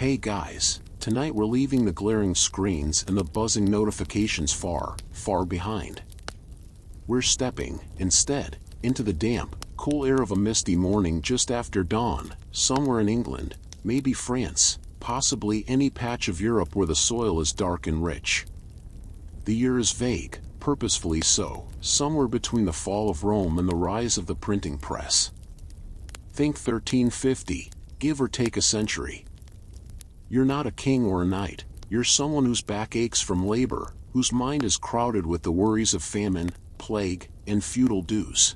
Hey guys, tonight we're leaving the glaring screens and the buzzing notifications far, far behind. We're stepping, instead, into the damp, cool air of a misty morning just after dawn, somewhere in England, maybe France, possibly any patch of Europe where the soil is dark and rich. The year is vague, purposefully so, somewhere between the fall of Rome and the rise of the printing press. Think 1350, give or take a century. You're not a king or a knight, you're someone whose back aches from labor, whose mind is crowded with the worries of famine, plague, and feudal dues.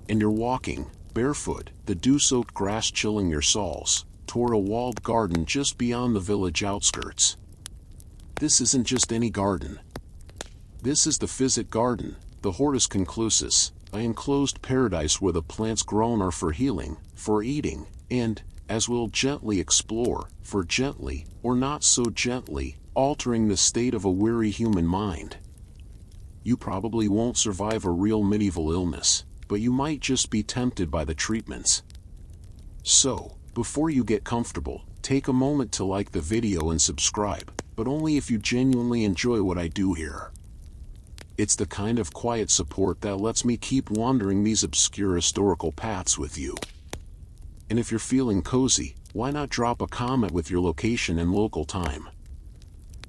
And you're walking, barefoot, the dew-soaked grass chilling your soles, toward a walled garden just beyond the village outskirts. This isn't just any garden. This is the physic garden, the hortus conclusus, an enclosed paradise where the plants grown are for healing, for eating, and, as we'll gently explore, for gently, or not so gently, altering the state of a weary human mind. You probably won't survive a real medieval illness, but you might just be tempted by the treatments. So, before you get comfortable, take a moment to like the video and subscribe, but only if you genuinely enjoy what I do here. It's the kind of quiet support that lets me keep wandering these obscure historical paths with you. And if you're feeling cozy, why not drop a comment with your location and local time?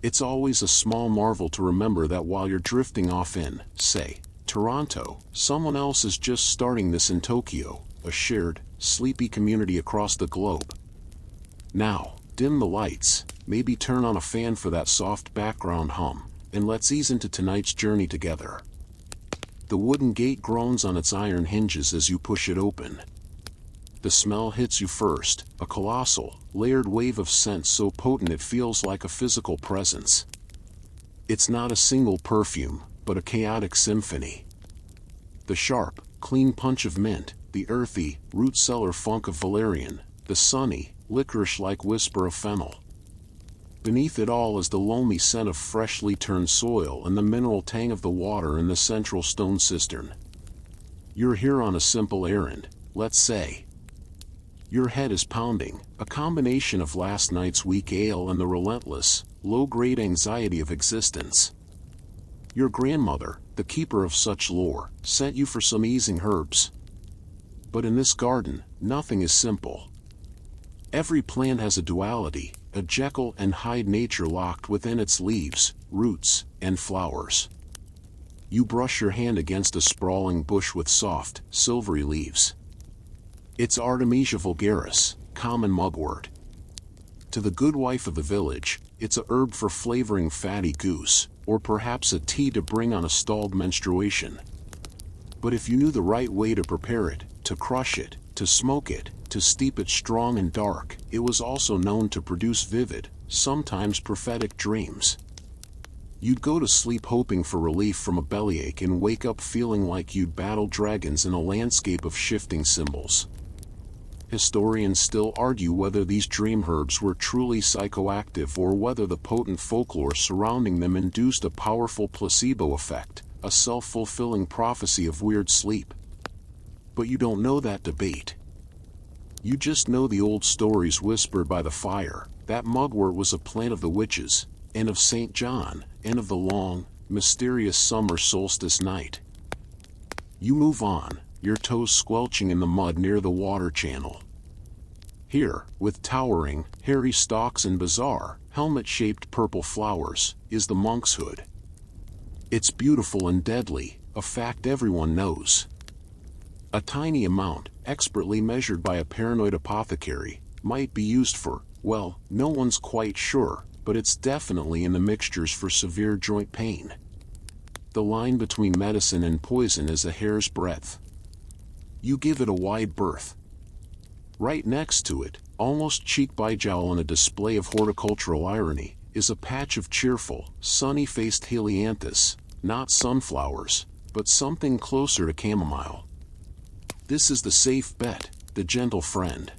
It's always a small marvel to remember that while you're drifting off in, say, Toronto, someone else is just starting this in Tokyo, a shared, sleepy community across the globe. Now, dim the lights, maybe turn on a fan for that soft background hum, and let's ease into tonight's journey together. The wooden gate groans on its iron hinges as you push it open. The smell hits you first, a colossal, layered wave of scent so potent it feels like a physical presence. It's not a single perfume, but a chaotic symphony. The sharp, clean punch of mint, the earthy, root-cellar funk of valerian, the sunny, licorice-like whisper of fennel. Beneath it all is the loamy scent of freshly turned soil and the mineral tang of the water in the central stone cistern. You're here on a simple errand, let's say. Your head is pounding, a combination of last night's weak ale and the relentless, low-grade anxiety of existence. Your grandmother, the keeper of such lore, sent you for some easing herbs. But in this garden, nothing is simple. Every plant has a duality, a Jekyll and Hyde nature locked within its leaves, roots, and flowers. You brush your hand against a sprawling bush with soft, silvery leaves. It's Artemisia vulgaris, common mugwort. To the good wife of the village, it's a herb for flavoring fatty goose, or perhaps a tea to bring on a stalled menstruation. But if you knew the right way to prepare it, to crush it, to smoke it, to steep it strong and dark, it was also known to produce vivid, sometimes prophetic dreams. You'd go to sleep hoping for relief from a bellyache and wake up feeling like you'd battled dragons in a landscape of shifting symbols. Historians still argue whether these dream herbs were truly psychoactive or whether the potent folklore surrounding them induced a powerful placebo effect, a self-fulfilling prophecy of weird sleep. But you don't know that debate. You just know the old stories whispered by the fire, that mugwort was a plant of the witches, and of St. John, and of the long, mysterious summer solstice night. You move on, your toes squelching in the mud near the water channel. Here, with towering, hairy stalks and bizarre, helmet-shaped purple flowers, is the monk's hood. It's beautiful and deadly, a fact everyone knows. A tiny amount, expertly measured by a paranoid apothecary, might be used for, well, no one's quite sure, but it's definitely in the mixtures for severe joint pain. The line between medicine and poison is a hair's breadth. You give it a wide berth. Right next to it, almost cheek by jowl in a display of horticultural irony, is a patch of cheerful, sunny-faced helianthus, not sunflowers, but something closer to chamomile. This is the safe bet, the gentle friend.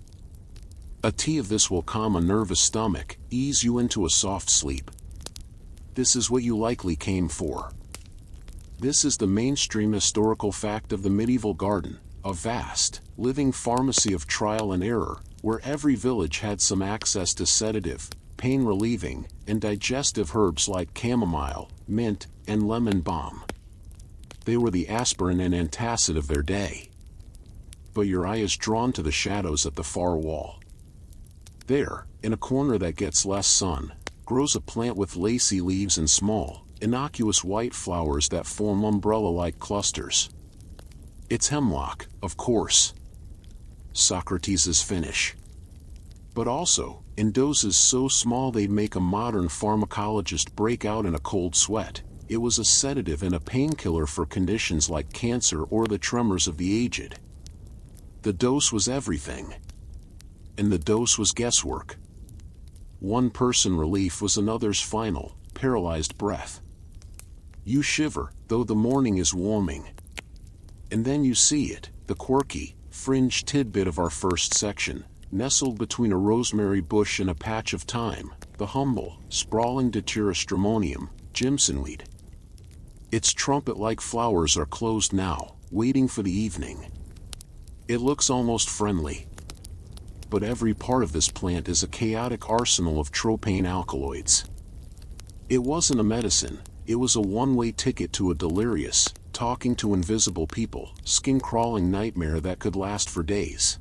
A tea of this will calm a nervous stomach, ease you into a soft sleep. This is what you likely came for. This is the mainstream historical fact of the medieval garden, a vast, living pharmacy of trial and error, where every village had some access to sedative, pain-relieving, and digestive herbs like chamomile, mint, and lemon balm. They were the aspirin and antacid of their day. But your eye is drawn to the shadows at the far wall. There, in a corner that gets less sun, grows a plant with lacy leaves and small, innocuous white flowers that form umbrella-like clusters. It's hemlock, of course. Socrates' finish. But also, in doses so small they'd make a modern pharmacologist break out in a cold sweat, it was a sedative and a painkiller for conditions like cancer or the tremors of the aged. The dose was everything. And the dose was guesswork. One person relief was another's final, paralyzed breath. You shiver, though the morning is warming. And then you see it, the quirky, fringe tidbit of our first section, nestled between a rosemary bush and a patch of thyme, the humble, sprawling Datura stramonium, jimsonweed. Its trumpet-like flowers are closed now, waiting for the evening. It looks almost friendly. But every part of this plant is a chaotic arsenal of tropane alkaloids. It wasn't a medicine, it was a one-way ticket to a delirious, talking to invisible people, skin-crawling nightmare that could last for days.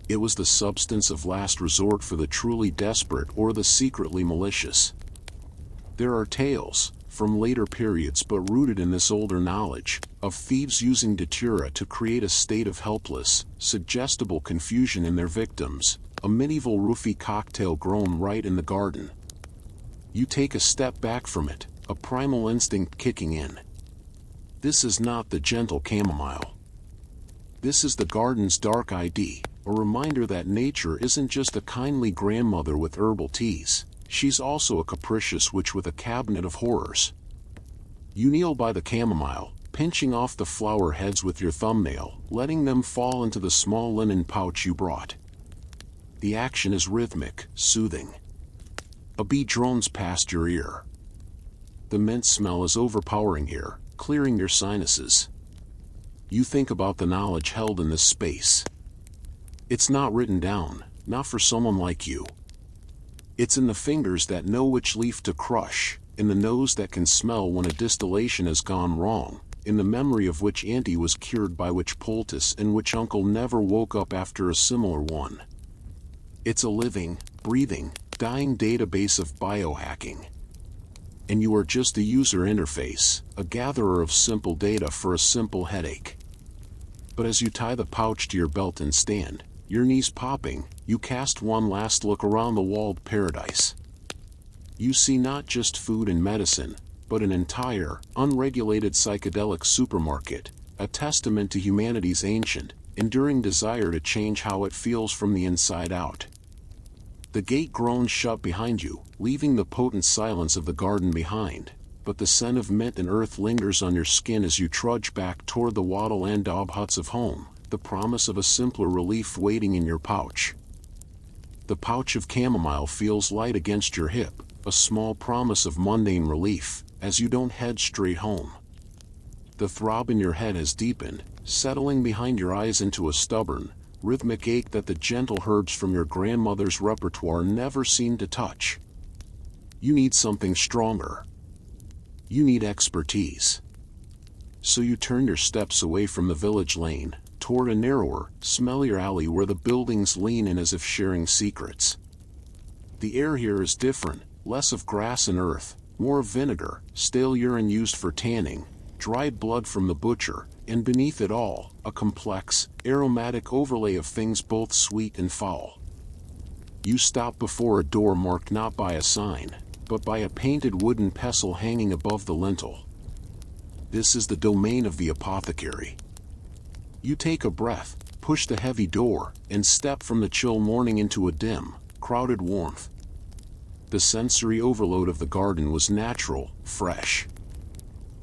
It was the substance of last resort for the truly desperate or the secretly malicious. There are tales, from later periods but rooted in this older knowledge, of thieves using datura to create a state of helpless, suggestible confusion in their victims, a medieval roofie cocktail grown right in the garden. You take a step back from it, a primal instinct kicking in. This is not the gentle chamomile. This is the garden's dark ID, a reminder that nature isn't just a kindly grandmother with herbal teas. She's also a capricious witch with a cabinet of horrors. You kneel by the chamomile, pinching off the flower heads with your thumbnail, letting them fall into the small linen pouch you brought. The action is rhythmic, soothing. A bee drones past your ear. The mint smell is overpowering here, clearing your sinuses. You think about the knowledge held in this space. It's not written down, not for someone like you. It's in the fingers that know which leaf to crush, in the nose that can smell when a distillation has gone wrong, in the memory of which auntie was cured by which poultice and which uncle never woke up after a similar one. It's a living, breathing, dying database of biohacking. And you are just a user interface, a gatherer of simple data for a simple headache. But as you tie the pouch to your belt and stand, your knees popping, you cast one last look around the walled paradise. You see not just food and medicine, but an entire, unregulated psychedelic supermarket, a testament to humanity's ancient, enduring desire to change how it feels from the inside out. The gate groans shut behind you, leaving the potent silence of the garden behind, but the scent of mint and earth lingers on your skin as you trudge back toward the wattle and daub huts of home, the promise of a simpler relief waiting in your pouch. The pouch of chamomile feels light against your hip, a small promise of mundane relief, as you don't head straight home. The throb in your head has deepened, settling behind your eyes into a stubborn, rhythmic ache that the gentle herbs from your grandmother's repertoire never seemed to touch. You need something stronger. You need expertise. So you turn your steps away from the village lane, toward a narrower, smellier alley where the buildings lean in as if sharing secrets. The air here is different, less of grass and earth, more of vinegar, stale urine used for tanning, dried blood from the butcher, and beneath it all, a complex, aromatic overlay of things both sweet and foul. You stop before a door marked not by a sign, but by a painted wooden pestle hanging above the lintel. This is the domain of the apothecary. You take a breath, push the heavy door, and step from the chill morning into a dim, crowded warmth. The sensory overload of the garden was natural, fresh.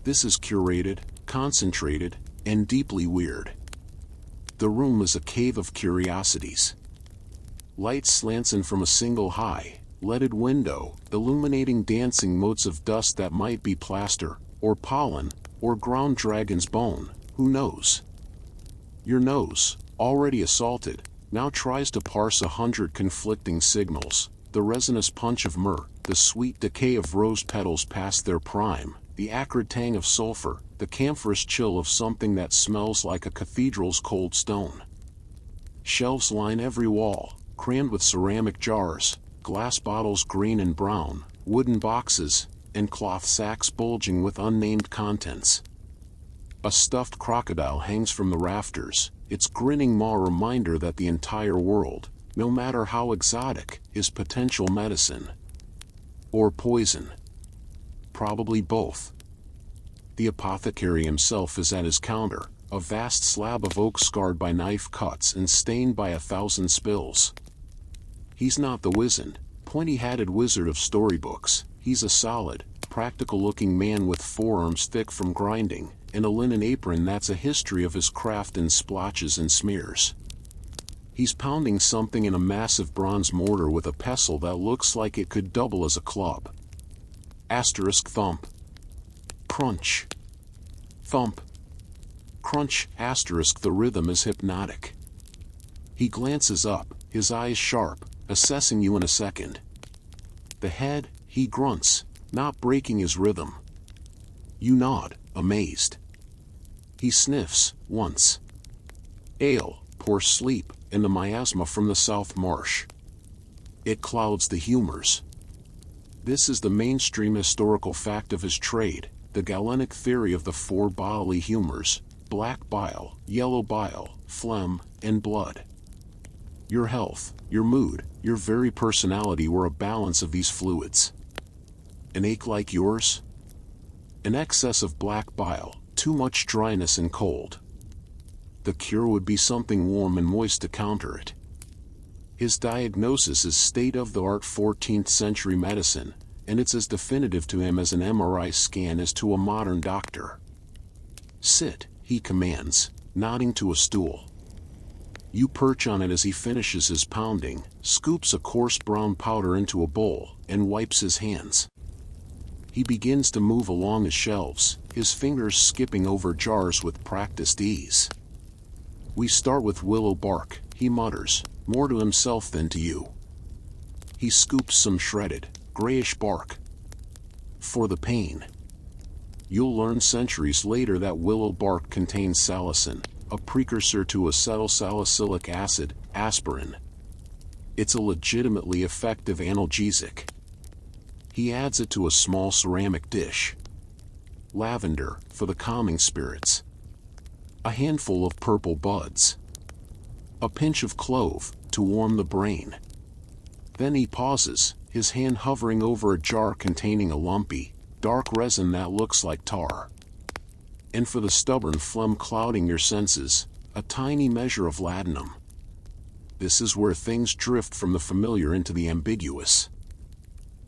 This is curated, concentrated, and deeply weird. The room is a cave of curiosities. Light slants in from a single high, leaded window, illuminating dancing motes of dust that might be plaster, or pollen, or ground dragon's bone, who knows? Your nose, already assaulted, now tries to parse 100 conflicting signals: the resinous punch of myrrh, the sweet decay of rose petals past their prime, the acrid tang of sulfur, the camphorous chill of something that smells like a cathedral's cold stone. Shelves line every wall, crammed with ceramic jars, glass bottles green and brown, wooden boxes, and cloth sacks bulging with unnamed contents. A stuffed crocodile hangs from the rafters, its grinning maw a reminder that the entire world, no matter how exotic, is potential medicine. Or poison. Probably both. The apothecary himself is at his counter, a vast slab of oak scarred by knife cuts and stained by 1,000 spills. He's not the wizened, pointy-hatted wizard of storybooks. He's a solid, practical-looking man with forearms thick from grinding, and a linen apron that's a history of his craft in splotches and smears. He's pounding something in a massive bronze mortar with a pestle that looks like it could double as a club. Asterisk thump. Crunch. Thump. Crunch, asterisk. The rhythm is hypnotic. He glances up, his eyes sharp, assessing you in a second. The head, he grunts, not breaking his rhythm. You nod, amazed. He sniffs, once. Ale, poor sleep, and the miasma from the South Marsh. It clouds the humors. This is the mainstream historical fact of his trade, the Galenic theory of the 4 bodily humors: black bile, yellow bile, phlegm, and blood. Your health, your mood, your very personality were a balance of these fluids. An ache like yours? An excess of black bile, too much dryness and cold. The cure would be something warm and moist to counter it. His diagnosis is state-of-the-art 14th century medicine, and it's as definitive to him as an MRI scan is to a modern doctor. Sit, he commands, nodding to a stool. You perch on it as he finishes his pounding, scoops a coarse brown powder into a bowl, and wipes his hands. He begins to move along his shelves, his fingers skipping over jars with practiced ease. We start with willow bark, he mutters, more to himself than to you. He scoops some shredded, grayish bark. For the pain. You'll learn centuries later that willow bark contains salicin, a precursor to acetylsalicylic acid, aspirin. It's a legitimately effective analgesic. He adds it to a small ceramic dish. Lavender, for the calming spirits. A handful of purple buds. A pinch of clove, to warm the brain. Then he pauses, his hand hovering over a jar containing a lumpy, dark resin that looks like tar. And for the stubborn phlegm clouding your senses, a tiny measure of laudanum. This is where things drift from the familiar into the ambiguous.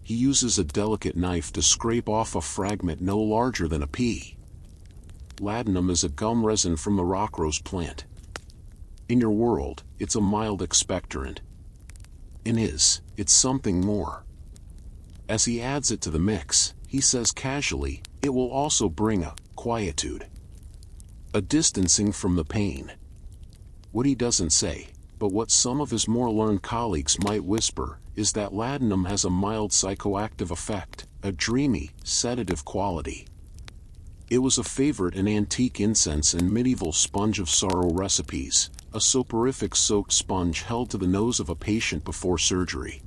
He uses a delicate knife to scrape off a fragment no larger than a pea. Laudanum is a gum resin from the rockrose plant. In your world, it's a mild expectorant. In his, it's something more. As he adds it to the mix, he says casually, it will also bring a quietude. A distancing from the pain. What he doesn't say, but what some of his more learned colleagues might whisper, is that laudanum has a mild psychoactive effect, a dreamy, sedative quality. It was a favorite in antique incense and medieval sponge of sorrow recipes, a soporific soaked sponge held to the nose of a patient before surgery.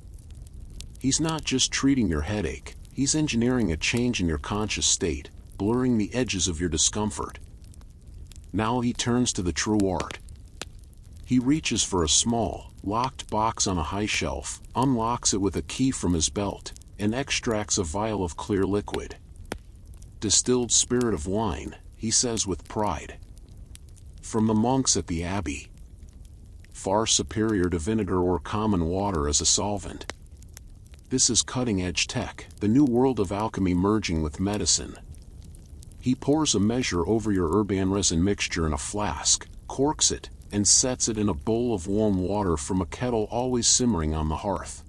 He's not just treating your headache, he's engineering a change in your conscious state, blurring the edges of your discomfort. Now he turns to the true art. He reaches for a small, locked box on a high shelf, unlocks it with a key from his belt, and extracts a vial of clear liquid. Distilled spirit of wine, he says with pride. From the monks at the abbey. Far superior to vinegar or common water as a solvent. This is cutting-edge tech, the new world of alchemy merging with medicine. He pours a measure over your urban resin mixture in a flask, corks it, and sets it in a bowl of warm water from a kettle always simmering on the hearth.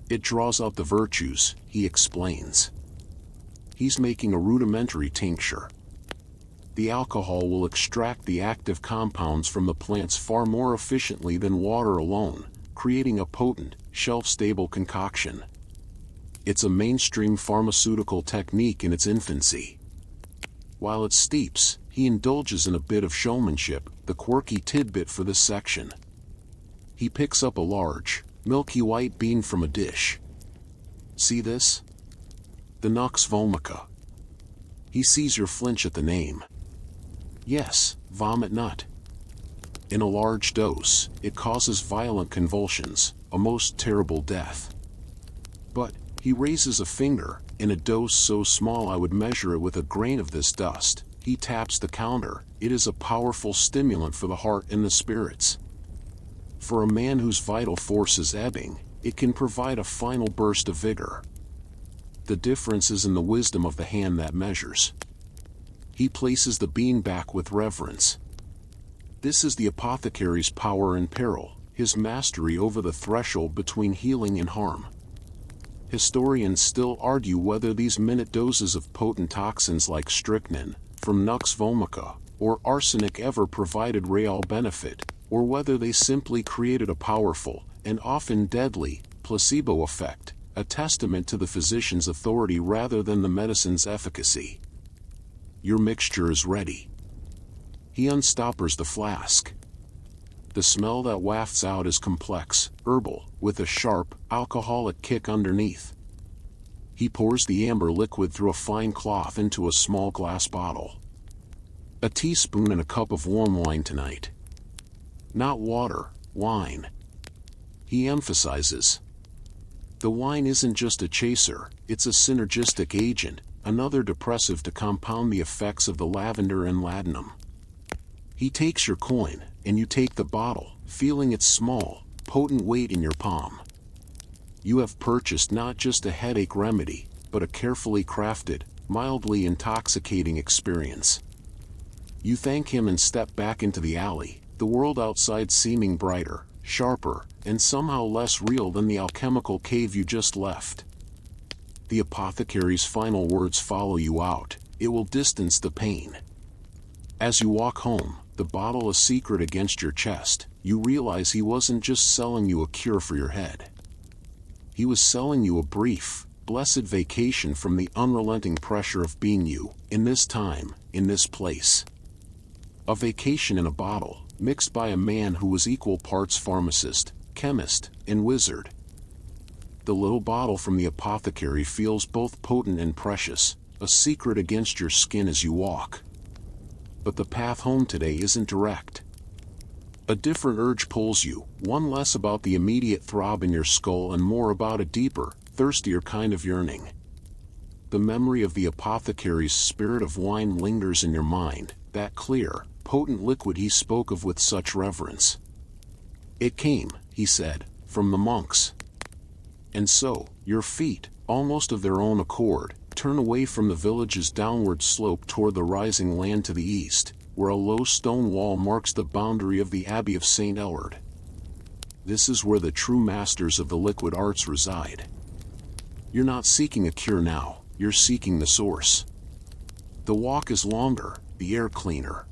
It draws out the virtues, he explains. He's making a rudimentary tincture. The alcohol will extract the active compounds from the plants far more efficiently than water alone, creating a potent, shelf-stable concoction. It's a mainstream pharmaceutical technique in its infancy. While it steeps, he indulges in a bit of showmanship, the quirky tidbit for this section. He picks up a large, milky white bean from a dish. See this? The Nux vomica. He sees your flinch at the name. Yes, vomit nut. In a large dose, it causes violent convulsions, a most terrible death. But, he raises a finger, in a dose so small I would measure it with a grain of this dust. He taps the counter. It is a powerful stimulant for the heart and the spirits. For a man whose vital force is ebbing, it can provide a final burst of vigor. The difference is in the wisdom of the hand that measures. He places the bean back with reverence. This is the apothecary's power and peril, his mastery over the threshold between healing and harm. Historians still argue whether these minute doses of potent toxins like strychnine, from Nux vomica, or arsenic ever provided real benefit, or whether they simply created a powerful, and often deadly, placebo effect, a testament to the physician's authority rather than the medicine's efficacy. Your mixture is ready. He unstoppers the flask. The smell that wafts out is complex, herbal, with a sharp, alcoholic kick underneath. He pours the amber liquid through a fine cloth into a small glass bottle. A teaspoon and a cup of warm wine tonight. Not water, wine. He emphasizes. The wine isn't just a chaser, it's a synergistic agent, another depressive to compound the effects of the lavender and ladanum. He takes your coin, and you take the bottle, feeling its small, potent weight in your palm. You have purchased not just a headache remedy, but a carefully crafted, mildly intoxicating experience. You thank him and step back into the alley, the world outside seeming brighter, sharper, and somehow less real than the alchemical cave you just left. The apothecary's final words follow you out. It will distance the pain. As you walk home, the bottle a secret against your chest, you realize he wasn't just selling you a cure for your head. He was selling you a brief, blessed vacation from the unrelenting pressure of being you, in this time, in this place. A vacation in a bottle, mixed by a man who was equal parts pharmacist, chemist, and wizard. The little bottle from the apothecary feels both potent and precious, a secret against your skin as you walk. But the path home today isn't direct. A different urge pulls you, one less about the immediate throb in your skull and more about a deeper, thirstier kind of yearning. The memory of the apothecary's spirit of wine lingers in your mind, that clear, potent liquid he spoke of with such reverence. It came, he said, from the monks. And so, your feet, almost of their own accord, turn away from the village's downward slope toward the rising land to the east, where a low stone wall marks the boundary of the Abbey of St. Elward. This is where the true masters of the liquid arts reside. You're not seeking a cure now, you're seeking the source. The walk is longer, the air cleaner.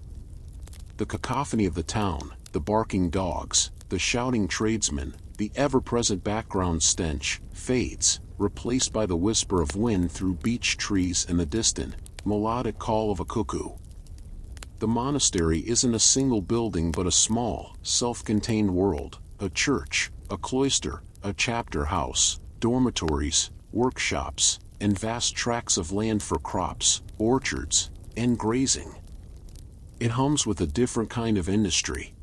The cacophony of the town, the barking dogs, the shouting tradesmen, the ever-present background stench, fades, replaced by the whisper of wind through beech trees and the distant, melodic call of a cuckoo. The monastery isn't a single building but a small, self-contained world, a church, a cloister, a chapter house, dormitories, workshops, and vast tracts of land for crops, orchards, and grazing. It hums with a different kind of industry.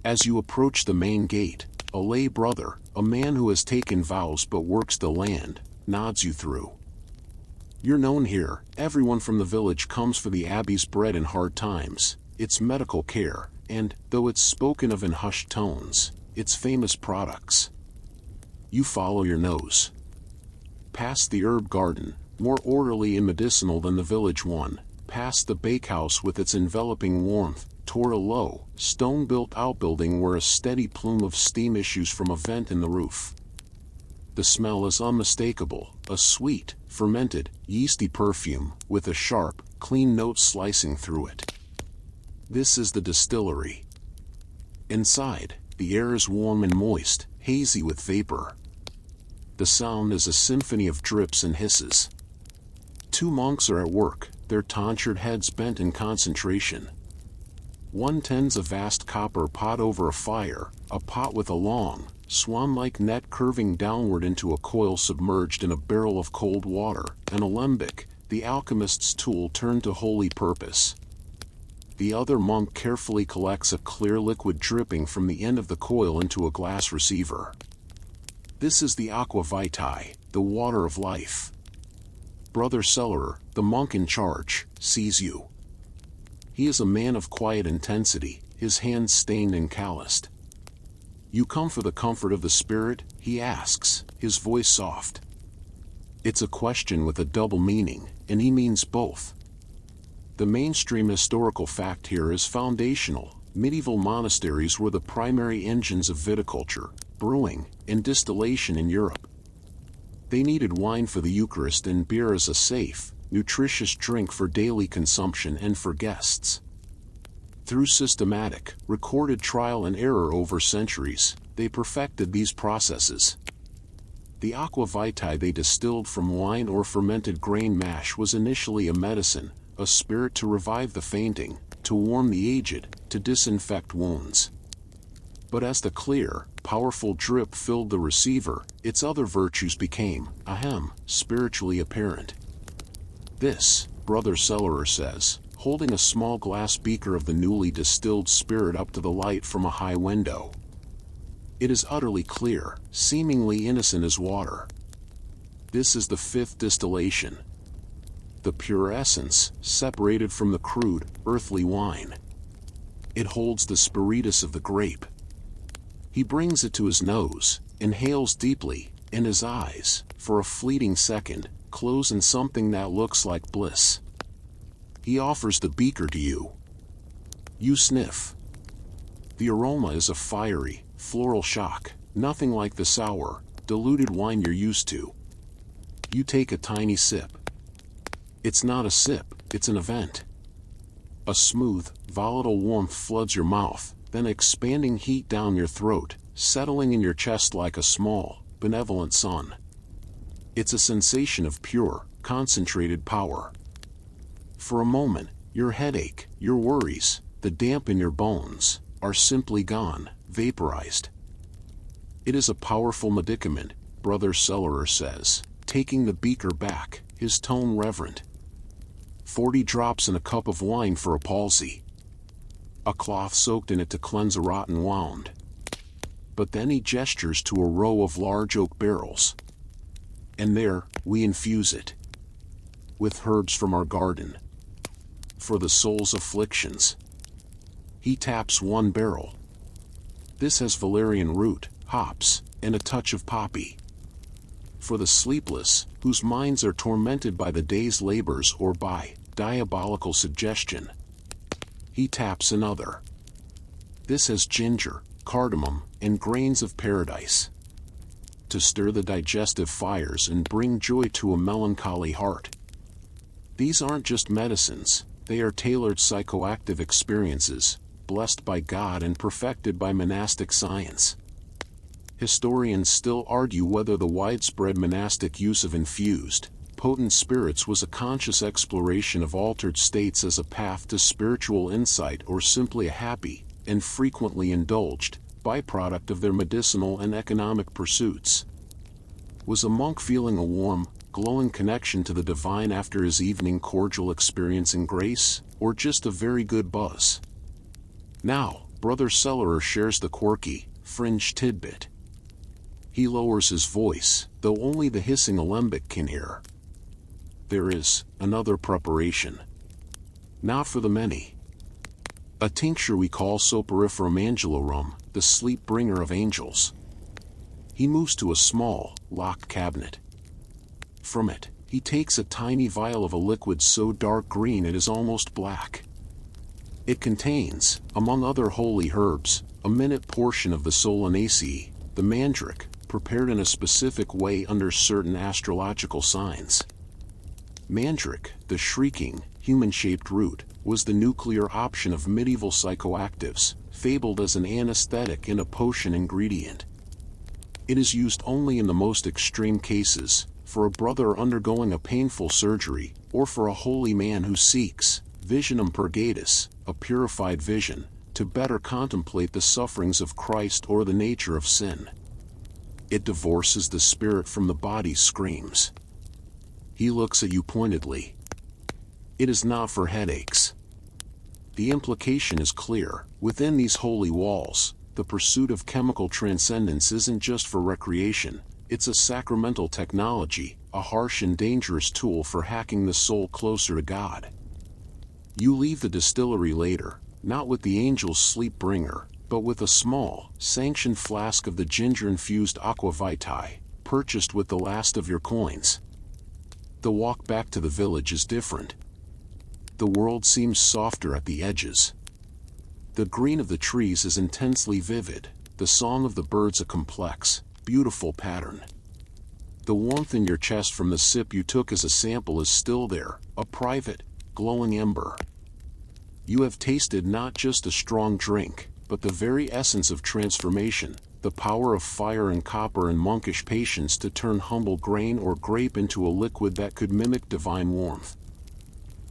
As you approach the main gate, a lay brother, a man who has taken vows but works the land, nods you through. You're known here, everyone from the village comes for the abbey's bread in hard times, its medical care, and, though it's spoken of in hushed tones, its famous products. You follow your nose. Past the herb garden, more orderly and medicinal than the village one, past the bakehouse with its enveloping warmth, toward a low, stone-built outbuilding where a steady plume of steam issues from a vent in the roof. The smell is unmistakable, a sweet, fermented, yeasty perfume, with a sharp, clean notes slicing through it. This is the distillery. Inside, the air is warm and moist, hazy with vapor. The sound is a symphony of drips and hisses. 2 monks are at work, their tonsured heads bent in concentration. One tends a vast copper pot over a fire, a pot with a long, swan-like net curving downward into a coil submerged in a barrel of cold water, an alembic, the alchemist's tool turned to holy purpose. The other monk carefully collects a clear liquid dripping from the end of the coil into a glass receiver. This is the aqua vitae, the water of life. Brother Cellarer, the monk in charge, sees you. He is a man of quiet intensity, his hands stained and calloused. "You come for the comfort of the spirit?" he asks, his voice soft. It's a question with a double meaning, and he means both. The mainstream historical fact here is foundational. Medieval monasteries were the primary engines of viticulture, brewing, and distillation in Europe. They needed wine for the Eucharist and beer as a safe, nutritious drink for daily consumption and for guests. Through systematic, recorded trial and error over centuries, they perfected these processes. The aqua vitae they distilled from wine or fermented grain mash was initially a medicine, a spirit to revive the fainting, to warm the aged, to disinfect wounds. But as the clear, powerful drip filled the receiver, its other virtues became, spiritually apparent. This, Brother Cellarer says, holding a small glass beaker of the newly distilled spirit up to the light from a high window. It is utterly clear, seemingly innocent as water. This is the 5th distillation. The pure essence, separated from the crude, earthly wine. It holds the spiritus of the grape. He brings it to his nose, inhales deeply, and his eyes, for a fleeting second, close in something that looks like bliss. He offers the beaker to you. You sniff. The aroma is a fiery, floral shock, nothing like the sour, diluted wine you're used to. You take a tiny sip. It's not a sip, it's an event. A smooth, volatile warmth floods your mouth, then expanding heat down your throat, settling in your chest like a small, benevolent sun. It's a sensation of pure, concentrated power. For a moment, your headache, your worries, the damp in your bones, are simply gone, vaporized. It is a powerful medicament, Brother Cellarer says, taking the beaker back, his tone reverent. 40 drops in a cup of wine for a palsy. A cloth soaked in it to cleanse a rotten wound. But then he gestures to a row of large oak barrels. And there, we infuse it. With herbs from our garden. For the soul's afflictions. He taps one barrel. This has valerian root, hops, and a touch of poppy. For the sleepless, whose minds are tormented by the day's labors or by diabolical suggestion. He taps another. This has ginger, cardamom, and grains of paradise. To stir the digestive fires and bring joy to a melancholy heart. These aren't just medicines, they are tailored psychoactive experiences, blessed by God and perfected by monastic science. Historians still argue whether the widespread monastic use of infused, potent spirits was a conscious exploration of altered states as a path to spiritual insight or simply a happy, and frequently indulged, byproduct of their medicinal and economic pursuits. Was a monk feeling a warm, glowing connection to the divine after his evening cordial experience in grace, or just a very good buzz? Now, Brother Cellarer shares the quirky, fringe tidbit. He lowers his voice, though only the hissing alembic can hear. There is another preparation. Not for the many. A tincture we call Soporiferum Angelorum, the sleep bringer of angels. He moves to a small, locked cabinet. From it, he takes a tiny vial of a liquid so dark green it is almost black. It contains, among other holy herbs, a minute portion of the Solanaceae, the mandrake, prepared in a specific way under certain astrological signs. Mandrake, the shrieking, human-shaped root, was the nuclear option of medieval psychoactives, fabled as an anesthetic and a potion ingredient. It is used only in the most extreme cases, for a brother undergoing a painful surgery, or for a holy man who seeks visionum purgatus, a purified vision, to better contemplate the sufferings of Christ or the nature of sin. It divorces the spirit from the body's screams. He looks at you pointedly. It is not for headaches. The implication is clear. Within these holy walls, the pursuit of chemical transcendence isn't just for recreation, it's a sacramental technology, a harsh and dangerous tool for hacking the soul closer to God. You leave the distillery later, not with the angel's sleep bringer, but with a small, sanctioned flask of the ginger-infused aqua vitae, purchased with the last of your coins. The walk back to the village is different. The world seems softer at the edges. The green of the trees is intensely vivid, the song of the birds a complex, beautiful pattern. The warmth in your chest from the sip you took as a sample is still there, a private, glowing ember. You have tasted not just a strong drink, but the very essence of transformation, the power of fire and copper and monkish patience to turn humble grain or grape into a liquid that could mimic divine warmth.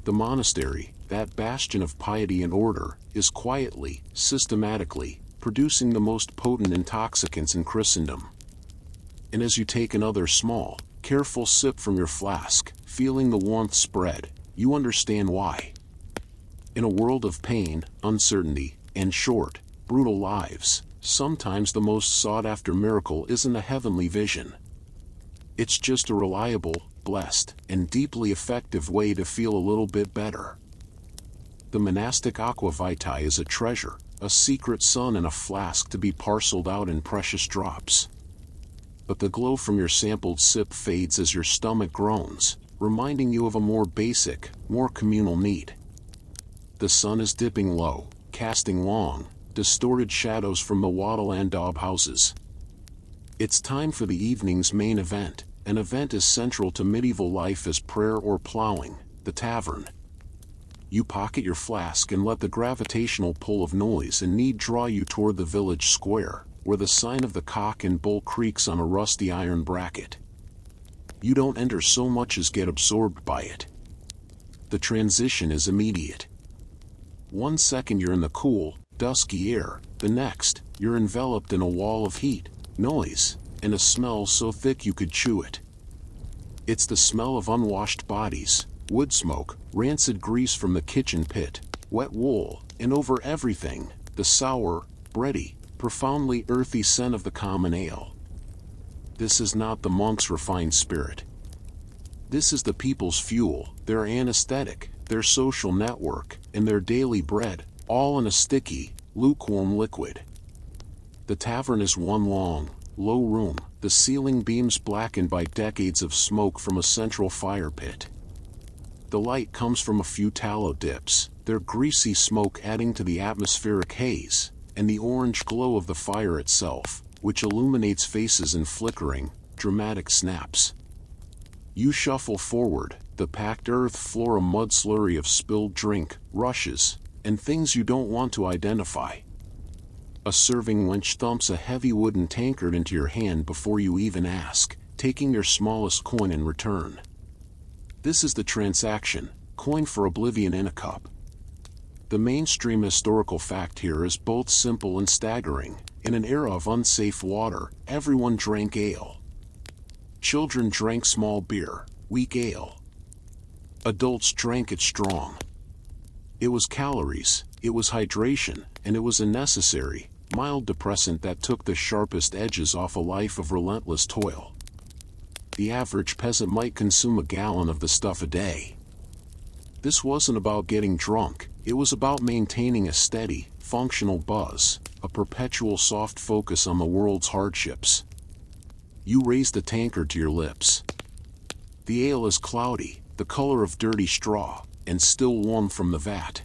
The monastery, that bastion of piety and order, is quietly, systematically, producing the most potent intoxicants in Christendom. And as you take another small, careful sip from your flask, feeling the warmth spread, you understand why. In a world of pain, uncertainty, and short, brutal lives, sometimes the most sought-after miracle isn't a heavenly vision. It's just a reliable, blessed, and deeply effective way to feel a little bit better. The monastic aqua vitae is a treasure, a secret sun in a flask to be parceled out in precious drops. But the glow from your sampled sip fades as your stomach groans, reminding you of a more basic, more communal need. The sun is dipping low, casting long, distorted shadows from the wattle and daub houses. It's time for the evening's main event, an event as central to medieval life as prayer or plowing, the tavern. You pocket your flask and let the gravitational pull of noise and need draw you toward the village square, where the sign of the Cock and Bull creaks on a rusty iron bracket. You don't enter so much as get absorbed by it. The transition is immediate. 1 second you're in the cool, dusky air, the next, you're enveloped in a wall of heat, noise, and a smell so thick you could chew it. It's the smell of unwashed bodies, wood smoke, rancid grease from the kitchen pit, wet wool, and over everything, the sour, bready, profoundly earthy scent of the common ale. This is not the monk's refined spirit. This is the people's fuel, their anesthetic, their social network, and their daily bread, all in a sticky, lukewarm liquid. The tavern is one long, low room, the ceiling beams blackened by decades of smoke from a central fire pit. The light comes from a few tallow dips, their greasy smoke adding to the atmospheric haze, and the orange glow of the fire itself, which illuminates faces in flickering, dramatic snaps. You shuffle forward, the packed earth floor a mud slurry of spilled drink, rushes, and things you don't want to identify. A serving wench thumps a heavy wooden tankard into your hand before you even ask, taking your smallest coin in return. This is the transaction, coin for oblivion in a cup. The mainstream historical fact here is both simple and staggering. In an era of unsafe water, everyone drank ale. Children drank small beer, weak ale. Adults drank it strong. It was calories, it was hydration, and it was a necessary, mild depressant that took the sharpest edges off a life of relentless toil. The average peasant might consume a gallon of the stuff a day. This wasn't about getting drunk, it was about maintaining a steady, functional buzz, a perpetual soft focus on the world's hardships. You raise the tankard to your lips. The ale is cloudy, the color of dirty straw, and still warm from the vat.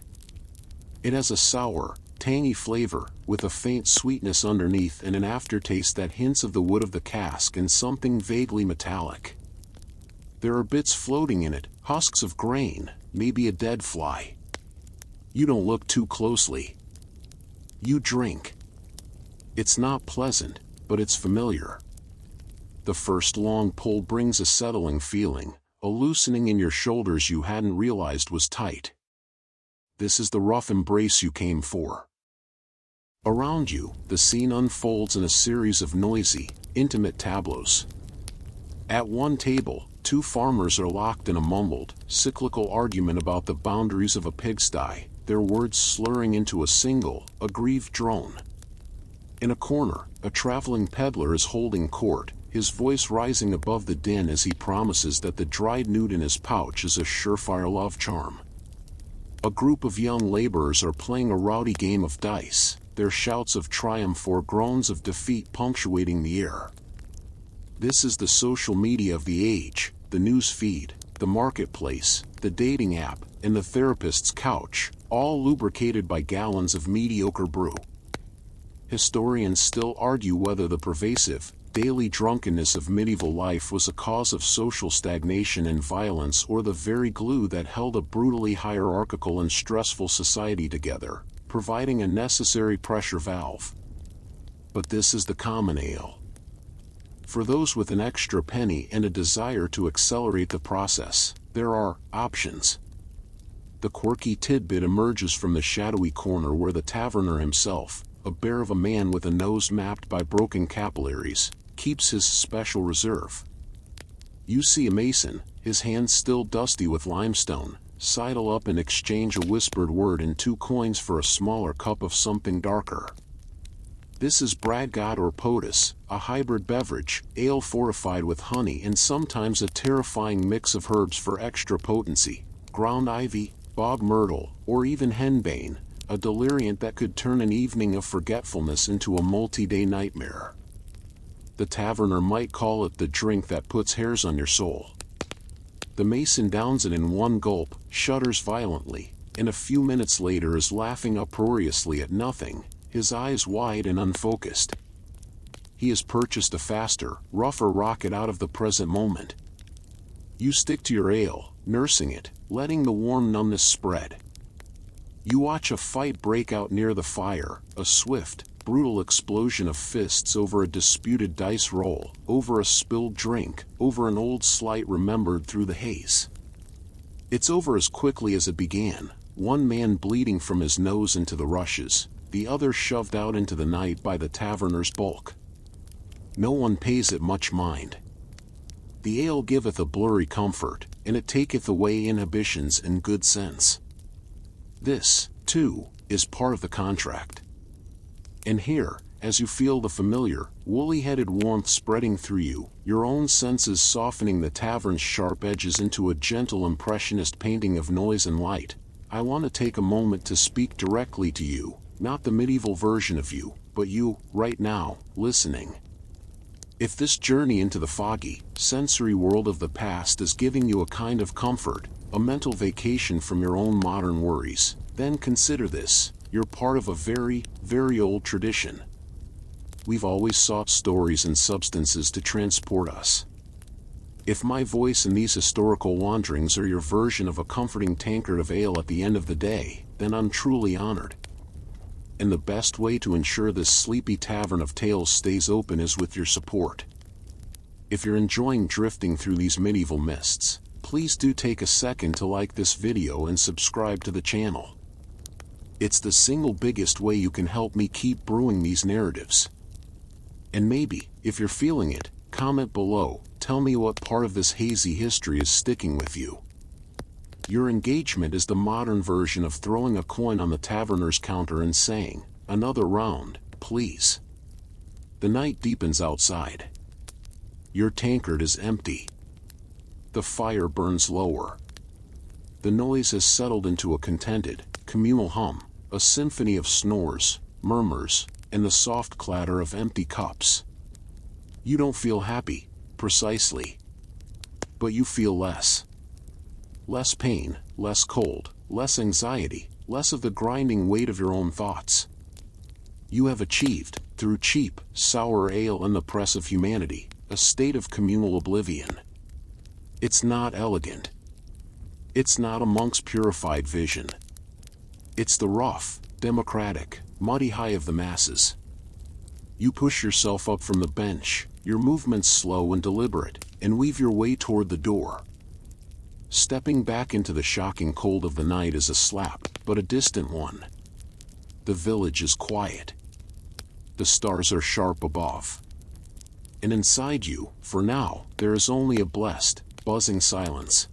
It has a sour, tangy flavor, with a faint sweetness underneath and an aftertaste that hints of the wood of the cask and something vaguely metallic. There are bits floating in it, husks of grain, maybe a dead fly. You don't look too closely. You drink. It's not pleasant, but it's familiar. The first long pull brings a settling feeling, a loosening in your shoulders you hadn't realized was tight. This is the rough embrace you came for. Around you, the scene unfolds in a series of noisy, intimate tableaus. At one table, two farmers are locked in a mumbled, cyclical argument about the boundaries of a pigsty, their words slurring into a single, aggrieved drone. In a corner, a traveling peddler is holding court, his voice rising above the din as he promises that the dried newt in his pouch is a surefire love charm. A group of young laborers are playing a rowdy game of dice, their shouts of triumph or groans of defeat punctuating the air. This is the social media of the age, the news feed, the marketplace, the dating app, and the therapist's couch, all lubricated by gallons of mediocre brew. Historians still argue whether the pervasive, daily drunkenness of medieval life was a cause of social stagnation and violence or the very glue that held a brutally hierarchical and stressful society together, providing a necessary pressure valve. But this is the common ale. For those with an extra penny and a desire to accelerate the process, there are options. The quirky tidbit emerges from the shadowy corner where the taverner himself, a bear of a man with a nose mapped by broken capillaries, keeps his special reserve. You see a mason, his hands still dusty with limestone, sidle up and exchange a whispered word and 2 coins for a smaller cup of something darker. This is Bradgott or Potus, a hybrid beverage, ale fortified with honey and sometimes a terrifying mix of herbs for extra potency, ground ivy, bog myrtle, or even henbane, a deliriant that could turn an evening of forgetfulness into a multi-day nightmare. The taverner might call it the drink that puts hairs on your soul. The mason downs it in one gulp, shudders violently, and a few minutes later is laughing uproariously at nothing, his eyes wide and unfocused. He has purchased a faster, rougher rocket out of the present moment. You stick to your ale, nursing it, letting the warm numbness spread. You watch a fight break out near the fire, a swift, brutal explosion of fists over a disputed dice roll, over a spilled drink, over an old slight remembered through the haze. It's over as quickly as it began, one man bleeding from his nose into the rushes, the other shoved out into the night by the taverner's bulk. No one pays it much mind. The ale giveth a blurry comfort, and it taketh away inhibitions and good sense. This, too, is part of the contract. And here, as you feel the familiar, woolly-headed warmth spreading through you, your own senses softening the tavern's sharp edges into a gentle impressionist painting of noise and light, I want to take a moment to speak directly to you, not the medieval version of you, but you, right now, listening. If this journey into the foggy, sensory world of the past is giving you a kind of comfort, a mental vacation from your own modern worries, then consider this. You're part of a very, very old tradition. We've always sought stories and substances to transport us. If my voice in these historical wanderings are your version of a comforting tankard of ale at the end of the day, then I'm truly honored. And the best way to ensure this sleepy tavern of tales stays open is with your support. If you're enjoying drifting through these medieval mists, please do take a second to like this video and subscribe to the channel. It's the single biggest way you can help me keep brewing these narratives. And maybe, if you're feeling it, comment below, tell me what part of this hazy history is sticking with you. Your engagement is the modern version of throwing a coin on the taverner's counter and saying, "Another round, please." The night deepens outside. Your tankard is empty. The fire burns lower. The noise has settled into a contented, communal hum, a symphony of snores, murmurs, and the soft clatter of empty cups. You don't feel happy, precisely. But you feel less. Less pain, less cold, less anxiety, less of the grinding weight of your own thoughts. You have achieved, through cheap, sour ale and the press of humanity, a state of communal oblivion. It's not elegant. It's not a monk's purified vision. It's the rough, democratic, muddy high of the masses. You push yourself up from the bench, your movements slow and deliberate, and weave your way toward the door. Stepping back into the shocking cold of the night is a slap, but a distant one. The village is quiet. The stars are sharp above. And inside you, for now, there is only a blessed, buzzing silence.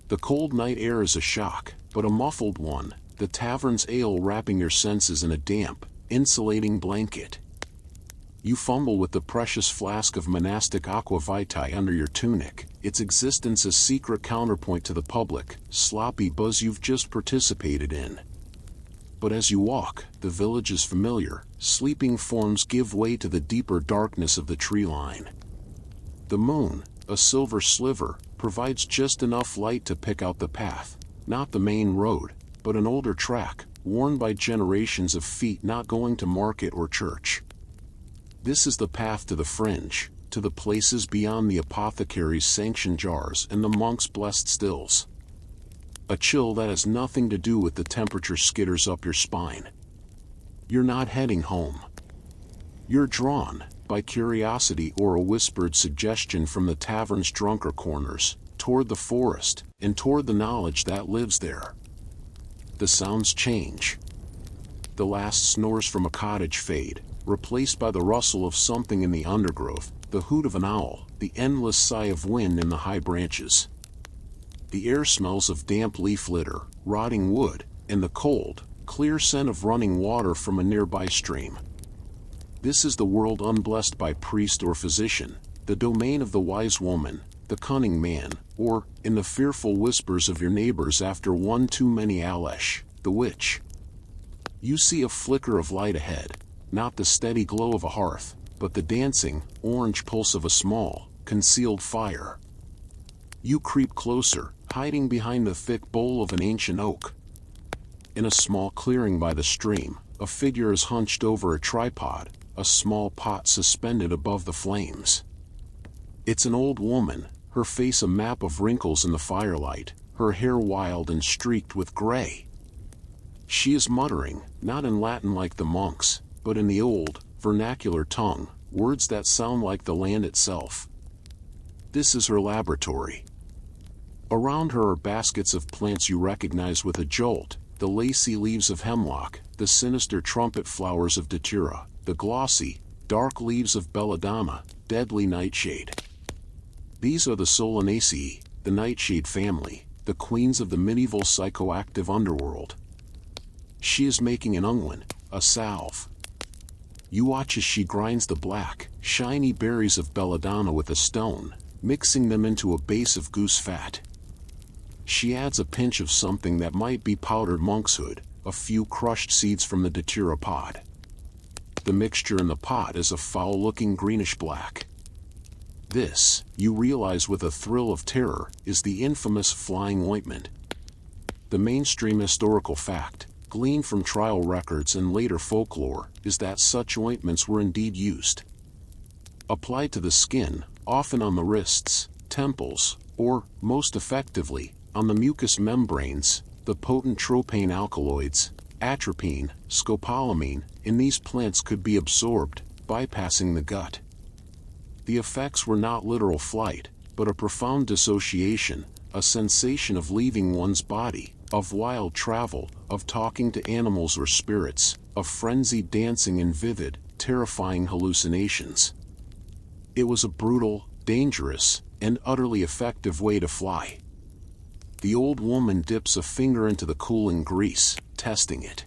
The cold night air is a shock, but a muffled one, the tavern's ale wrapping your senses in a damp, insulating blanket. You fumble with the precious flask of monastic aqua vitae under your tunic, its existence a secret counterpoint to the public, sloppy buzz you've just participated in. But as you walk, the village is familiar, sleeping forms give way to the deeper darkness of the tree line. The moon, a silver sliver, provides just enough light to pick out the path, not the main road, but an older track, worn by generations of feet not going to market or church. This is the path to the fringe, to the places beyond the apothecary's sanctioned jars and the monk's blessed stills. A chill that has nothing to do with the temperature skitters up your spine. You're not heading home. You're drawn, by curiosity or a whispered suggestion from the tavern's drunker corners, toward the forest, and toward the knowledge that lives there. The sounds change. The last snores from a cottage fade, replaced by the rustle of something in the undergrowth, the hoot of an owl, the endless sigh of wind in the high branches. The air smells of damp leaf litter, rotting wood, and the cold, clear scent of running water from a nearby stream. This is the world unblessed by priest or physician, the domain of the wise woman, the cunning man, or, in the fearful whispers of your neighbors after one too many Alesh, the witch. You see a flicker of light ahead, not the steady glow of a hearth, but the dancing, orange pulse of a small, concealed fire. You creep closer, hiding behind the thick bole of an ancient oak. In a small clearing by the stream, a figure is hunched over a tripod, a small pot suspended above the flames. It's an old woman, her face a map of wrinkles in the firelight, her hair wild and streaked with gray. She is muttering, not in Latin like the monks, but in the old, vernacular tongue, words that sound like the land itself. This is her laboratory. Around her are baskets of plants you recognize with a jolt, the lacy leaves of hemlock, the sinister trumpet flowers of datura, the glossy, dark leaves of belladonna, deadly nightshade. These are the Solanaceae, the nightshade family, the queens of the medieval psychoactive underworld. She is making an unguent, a salve. You watch as she grinds the black, shiny berries of belladonna with a stone, mixing them into a base of goose fat. She adds a pinch of something that might be powdered monkshood, a few crushed seeds from the datura pod. The mixture in the pot is a foul-looking greenish-black. This, you realize with a thrill of terror, is the infamous flying ointment. The mainstream historical fact, gleaned from trial records and later folklore, is that such ointments were indeed used. Applied to the skin, often on the wrists, temples, or, most effectively, on the mucous membranes, the potent tropane alkaloids, atropine, scopolamine, in these plants could be absorbed, bypassing the gut. The effects were not literal flight, but a profound dissociation, a sensation of leaving one's body, of wild travel, of talking to animals or spirits, of frenzied dancing in vivid, terrifying hallucinations. It was a brutal, dangerous, and utterly effective way to fly. The old woman dips a finger into the cooling grease, testing it.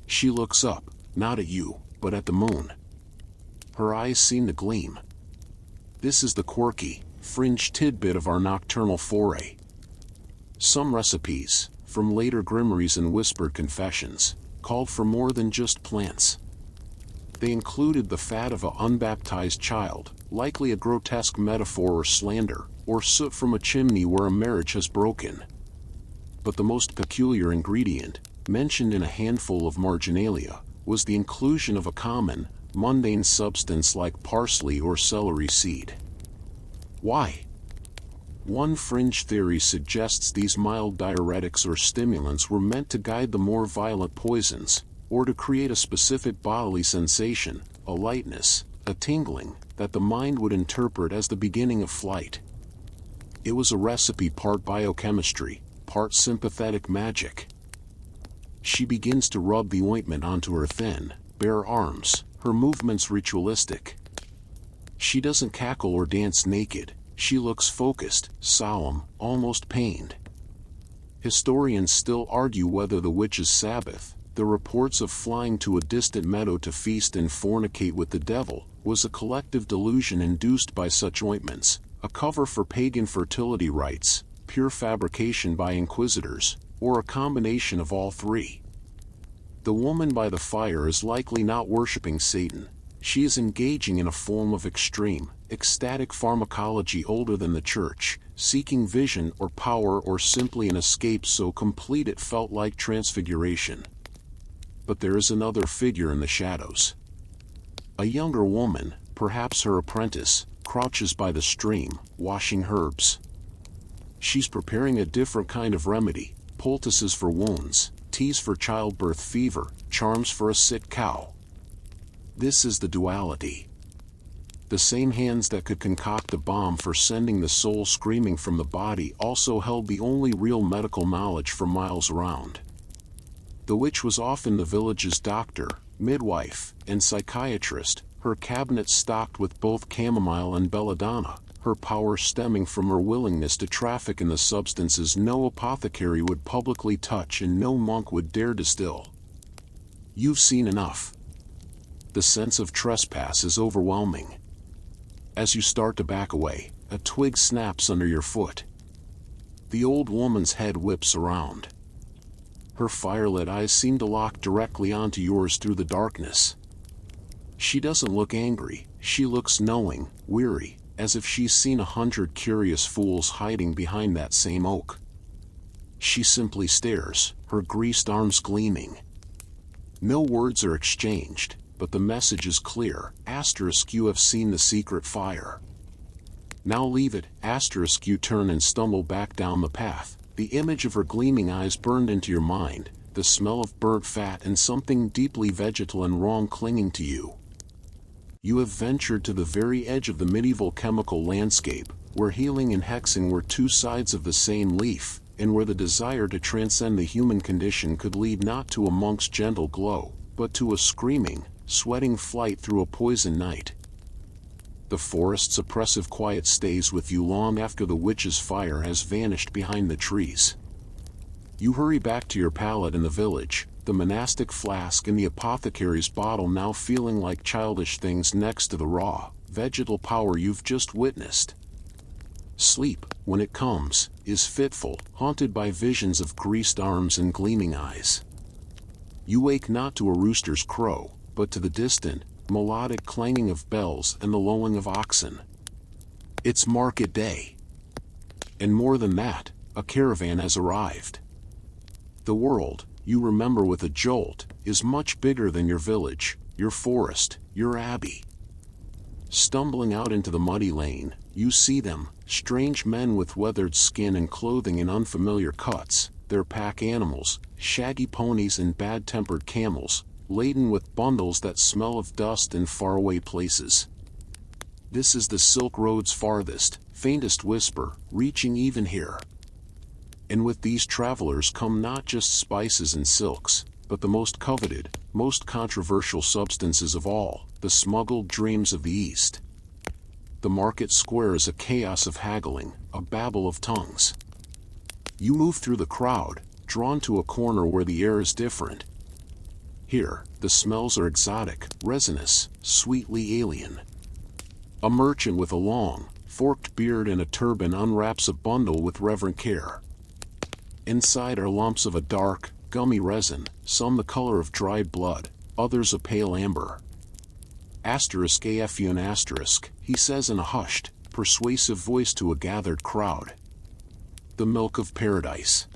She looks up, not at you, but at the moon. Her eyes seem to gleam. This is the quirky, fringe tidbit of our nocturnal foray. Some recipes, from later grimoires and whispered confessions, called for more than just plants. They included the fat of an unbaptized child, likely a grotesque metaphor or slander, or soot from a chimney where a marriage has broken. But the most peculiar ingredient, mentioned in a handful of marginalia, was the inclusion of a common, mundane substance like parsley or celery seed. Why? One fringe theory suggests these mild diuretics or stimulants were meant to guide the more violent poisons, or to create a specific bodily sensation, a lightness, a tingling, that the mind would interpret as the beginning of flight. It was a recipe part biochemistry, part sympathetic magic. She begins to rub the ointment onto her thin, bare arms, her movements ritualistic. She doesn't cackle or dance naked. She looks focused, solemn, almost pained. Historians still argue whether the witch's Sabbath, the reports of flying to a distant meadow to feast and fornicate with the devil, was a collective delusion induced by such ointments, a cover for pagan fertility rites, pure fabrication by inquisitors, or a combination of all three. The woman by the fire is likely not worshipping Satan. She is engaging in a form of extreme, ecstatic pharmacology older than the church, seeking vision or power or simply an escape so complete it felt like transfiguration. But there is another figure in the shadows. A younger woman, perhaps her apprentice, crouches by the stream, washing herbs. She's preparing a different kind of remedy, poultices for wounds, teas for childbirth fever, charms for a sick cow. This is the duality. The same hands that could concoct a bomb for sending the soul screaming from the body also held the only real medical knowledge for miles around. The witch was often the village's doctor, midwife, and psychiatrist, her cabinet stocked with both chamomile and belladonna, her power stemming from her willingness to traffic in the substances no apothecary would publicly touch and no monk would dare distill. You've seen enough. The sense of trespass is overwhelming. As you start to back away, a twig snaps under your foot. The old woman's head whips around. Her firelit eyes seem to lock directly onto yours through the darkness. She doesn't look angry, she looks knowing, weary, as if she's seen 100 curious fools hiding behind that same oak. She simply stares, her greased arms gleaming. No words are exchanged, but the message is clear. You have seen the secret fire. Now leave it. You turn and stumble back down the path, the image of her gleaming eyes burned into your mind, the smell of burnt fat and something deeply vegetal and wrong clinging to you. You have ventured to the very edge of the medieval chemical landscape, where healing and hexing were two sides of the same leaf, and where the desire to transcend the human condition could lead not to a monk's gentle glow, but to a screaming, sweating flight through a poison night. The forest's oppressive quiet stays with you long after the witch's fire has vanished behind the trees. You hurry back to your pallet in the village, the monastic flask and the apothecary's bottle now feeling like childish things next to the raw, vegetal power you've just witnessed. Sleep, when it comes, is fitful, haunted by visions of greased arms and gleaming eyes. You wake not to a rooster's crow, but to the distant, melodic clanging of bells and the lowing of oxen. It's market day. And more than that, a caravan has arrived. The world, you remember with a jolt, is much bigger than your village, your forest, your abbey. Stumbling out into the muddy lane, you see them, strange men with weathered skin and clothing in unfamiliar cuts, their pack animals, shaggy ponies and bad-tempered camels, laden with bundles that smell of dust in faraway places. This is the Silk Road's farthest, faintest whisper, reaching even here. And with these travelers come not just spices and silks, but the most coveted, most controversial substances of all, the smuggled dreams of the East. The market square is a chaos of haggling, a babble of tongues. You move through the crowd, drawn to a corner where the air is different. Here, the smells are exotic, resinous, sweetly alien. A merchant with a long, forked beard and a turban unwraps a bundle with reverent care. Inside are lumps of a dark, gummy resin, some the color of dried blood, others a pale amber. *AFUN*, he says in a hushed, persuasive voice to a gathered crowd. The milk of paradise.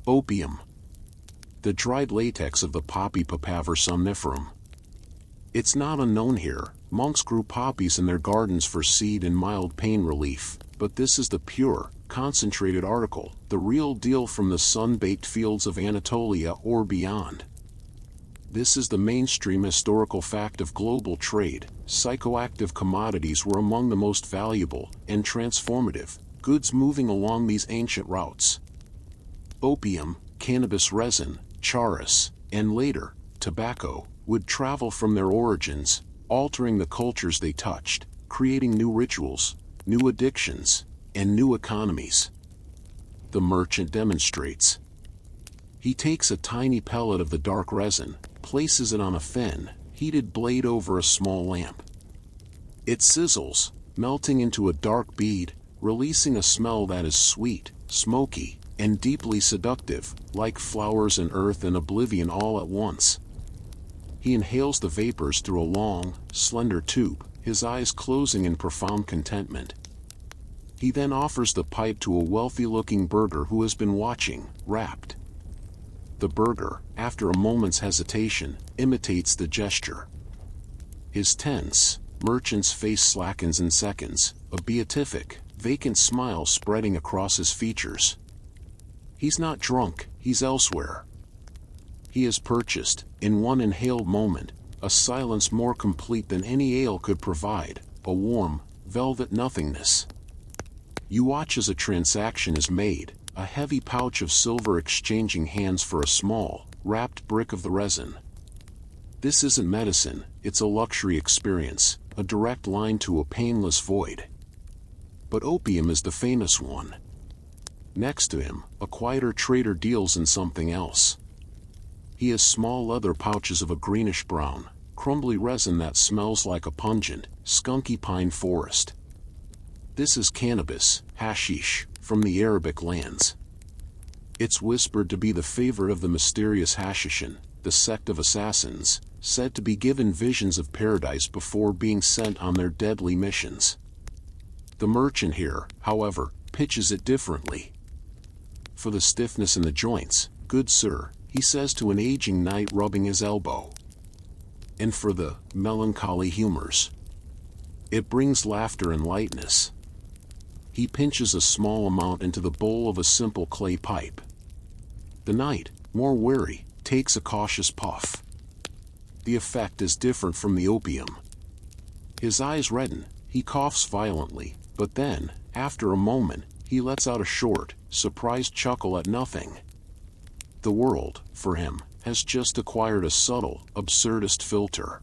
Opium. The dried latex of the poppy Papaver somniferum. It's not unknown here, monks grew poppies in their gardens for seed and mild pain relief, but this is the pure, concentrated article, the real deal from the sun-baked fields of Anatolia or beyond. This is the mainstream historical fact of global trade. Psychoactive commodities were among the most valuable and transformative goods moving along these ancient routes. Opium, cannabis resin, charas, and later, tobacco, would travel from their origins, altering the cultures they touched, creating new rituals, new addictions, and new economies. The merchant demonstrates. He takes a tiny pellet of the dark resin, places it on a thin, heated blade over a small lamp. It sizzles, melting into a dark bead, releasing a smell that is sweet, smoky, and deeply seductive, like flowers and earth and oblivion all at once. He inhales the vapors through a long, slender tube, his eyes closing in profound contentment. He then offers the pipe to a wealthy-looking burgher who has been watching, rapt. The burgher, after a moment's hesitation, imitates the gesture. His tense, merchant's face slackens in seconds, a beatific, vacant smile spreading across his features. He's not drunk, he's elsewhere. He has purchased, in one inhaled moment, a silence more complete than any ale could provide, a warm, velvet nothingness. You watch as a transaction is made, a heavy pouch of silver exchanging hands for a small, wrapped brick of the resin. This isn't medicine, it's a luxury experience, a direct line to a painless void. But opium is the famous one. Next to him, a quieter trader deals in something else. He has small leather pouches of a greenish-brown, crumbly resin that smells like a pungent, skunky pine forest. This is cannabis, hashish, from the Arabic lands. It's whispered to be the favorite of the mysterious Hashishin, the sect of assassins, said to be given visions of paradise before being sent on their deadly missions. The merchant here, however, pitches it differently. For the stiffness in the joints, good sir, he says to an aging knight rubbing his elbow. And for the melancholy humors, it brings laughter and lightness. He pinches a small amount into the bowl of a simple clay pipe. The knight, more wary, takes a cautious puff. The effect is different from the opium. His eyes redden, he coughs violently, but then, after a moment, he lets out a short, surprised chuckle at nothing. The world, for him, has just acquired a subtle, absurdist filter.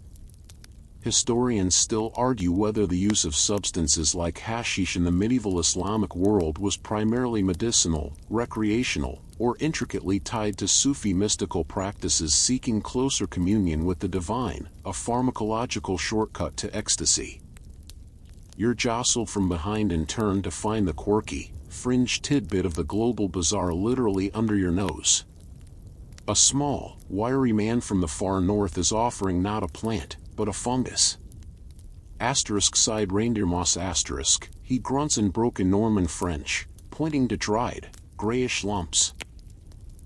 Historians still argue whether the use of substances like hashish in the medieval Islamic world was primarily medicinal, recreational, or intricately tied to Sufi mystical practices seeking closer communion with the divine, a pharmacological shortcut to ecstasy. You're jostled from behind and turned to find the quirky, fringe tidbit of the global bazaar literally under your nose. A small, wiry man from the far north is offering not a plant, but a fungus. Side reindeer moss *, he grunts in broken Norman French, pointing to dried, grayish lumps.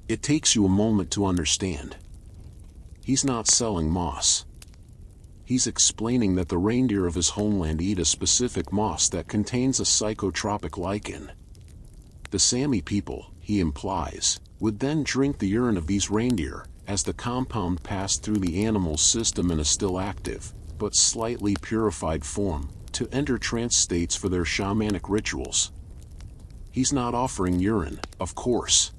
It takes you a moment to understand. He's not selling moss. He's explaining that the reindeer of his homeland eat a specific moss that contains a psychotropic lichen. The Sami people, he implies, would then drink the urine of these reindeer, as the compound passed through the animal's system in a still active, but slightly purified form, to enter trance states for their shamanic rituals. He's not offering urine, of course.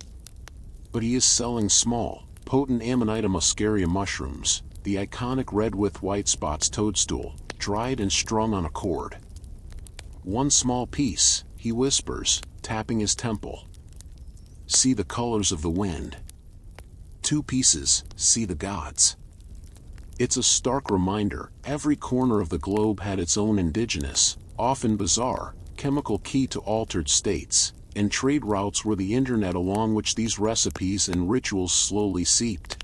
But he is selling small, potent Amanita muscaria mushrooms, the iconic red with white spots toadstool, dried and strung on a cord. One small piece, he whispers, tapping his temple. See the colors of the wind. 2 pieces, see the gods. It's a stark reminder, every corner of the globe had its own indigenous, often bizarre, chemical key to altered states, and trade routes were the internet along which these recipes and rituals slowly seeped.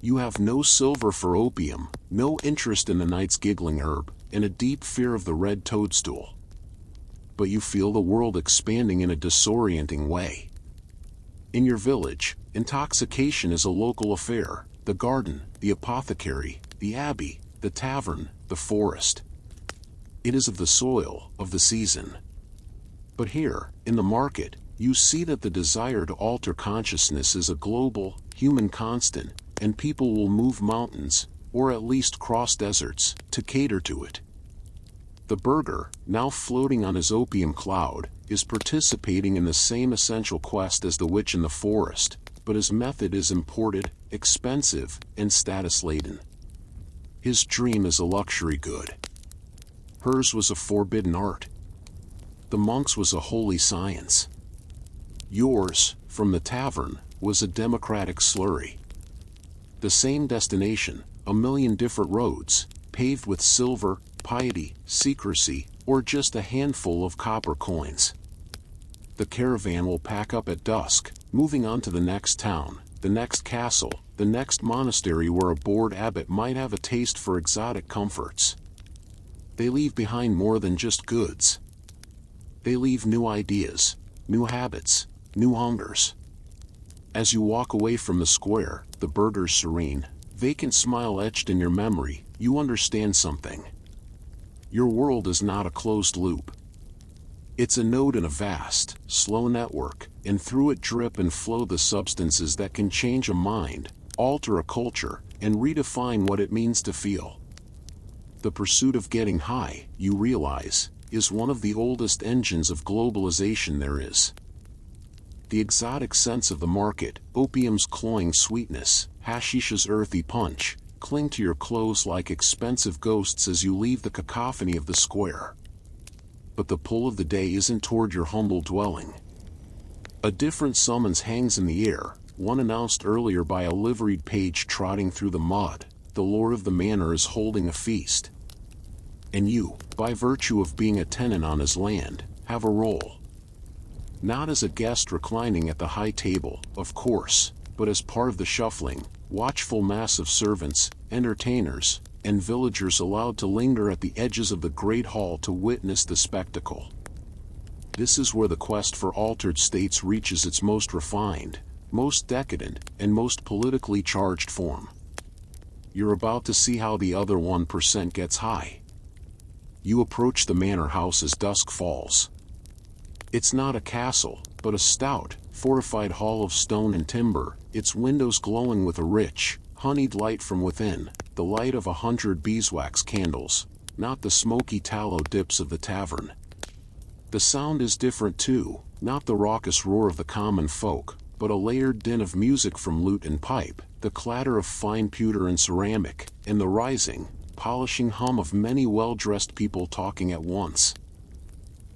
You have no silver for opium, no interest in the night's giggling herb, and a deep fear of the red toadstool. But you feel the world expanding in a disorienting way. In your village, intoxication is a local affair, the garden, the apothecary, the abbey, the tavern, the forest. It is of the soil, of the season. But here, in the market, you see that the desire to alter consciousness is a global, human constant, and people will move mountains, or at least cross deserts, to cater to it. The burgher, now floating on his opium cloud, is participating in the same essential quest as the witch in the forest, but his method is imported, expensive, and status-laden. His dream is a luxury good. Hers was a forbidden art. The monk's was a holy science. Yours, from the tavern, was a democratic slurry. The same destination, a million different roads, paved with silver, piety, secrecy, or just a handful of copper coins. The caravan will pack up at dusk, moving on to the next town, the next castle, the next monastery where a bored abbot might have a taste for exotic comforts. They leave behind more than just goods. They leave new ideas, new habits, new hungers. As you walk away from the square, the burgher's serene, vacant smile etched in your memory, you understand something. Your world is not a closed loop. It's a node in a vast, slow network, and through it drip and flow the substances that can change a mind, alter a culture, and redefine what it means to feel. The pursuit of getting high, you realize, is one of the oldest engines of globalization there is. The exotic sense of the market, opium's cloying sweetness, hashish's earthy punch, cling to your clothes like expensive ghosts as you leave the cacophony of the square. But the pull of the day isn't toward your humble dwelling. A different summons hangs in the air, one announced earlier by a liveried page trotting through the mud. The lord of the manor is holding a feast. And you, by virtue of being a tenant on his land, have a role. Not as a guest reclining at the high table, of course, but as part of the shuffling, watchful mass of servants, entertainers, and villagers allowed to linger at the edges of the great hall to witness the spectacle. This is where the quest for altered states reaches its most refined, most decadent, and most politically charged form. You're about to see how the other 1% gets high. You approach the manor house as dusk falls. It's not a castle, but a stout, fortified hall of stone and timber, its windows glowing with a rich, honeyed light from within, the light of 100 beeswax candles, not the smoky tallow dips of the tavern. The sound is different too, not the raucous roar of the common folk, but a layered din of music from lute and pipe, the clatter of fine pewter and ceramic, and the rising, polishing hum of many well-dressed people talking at once.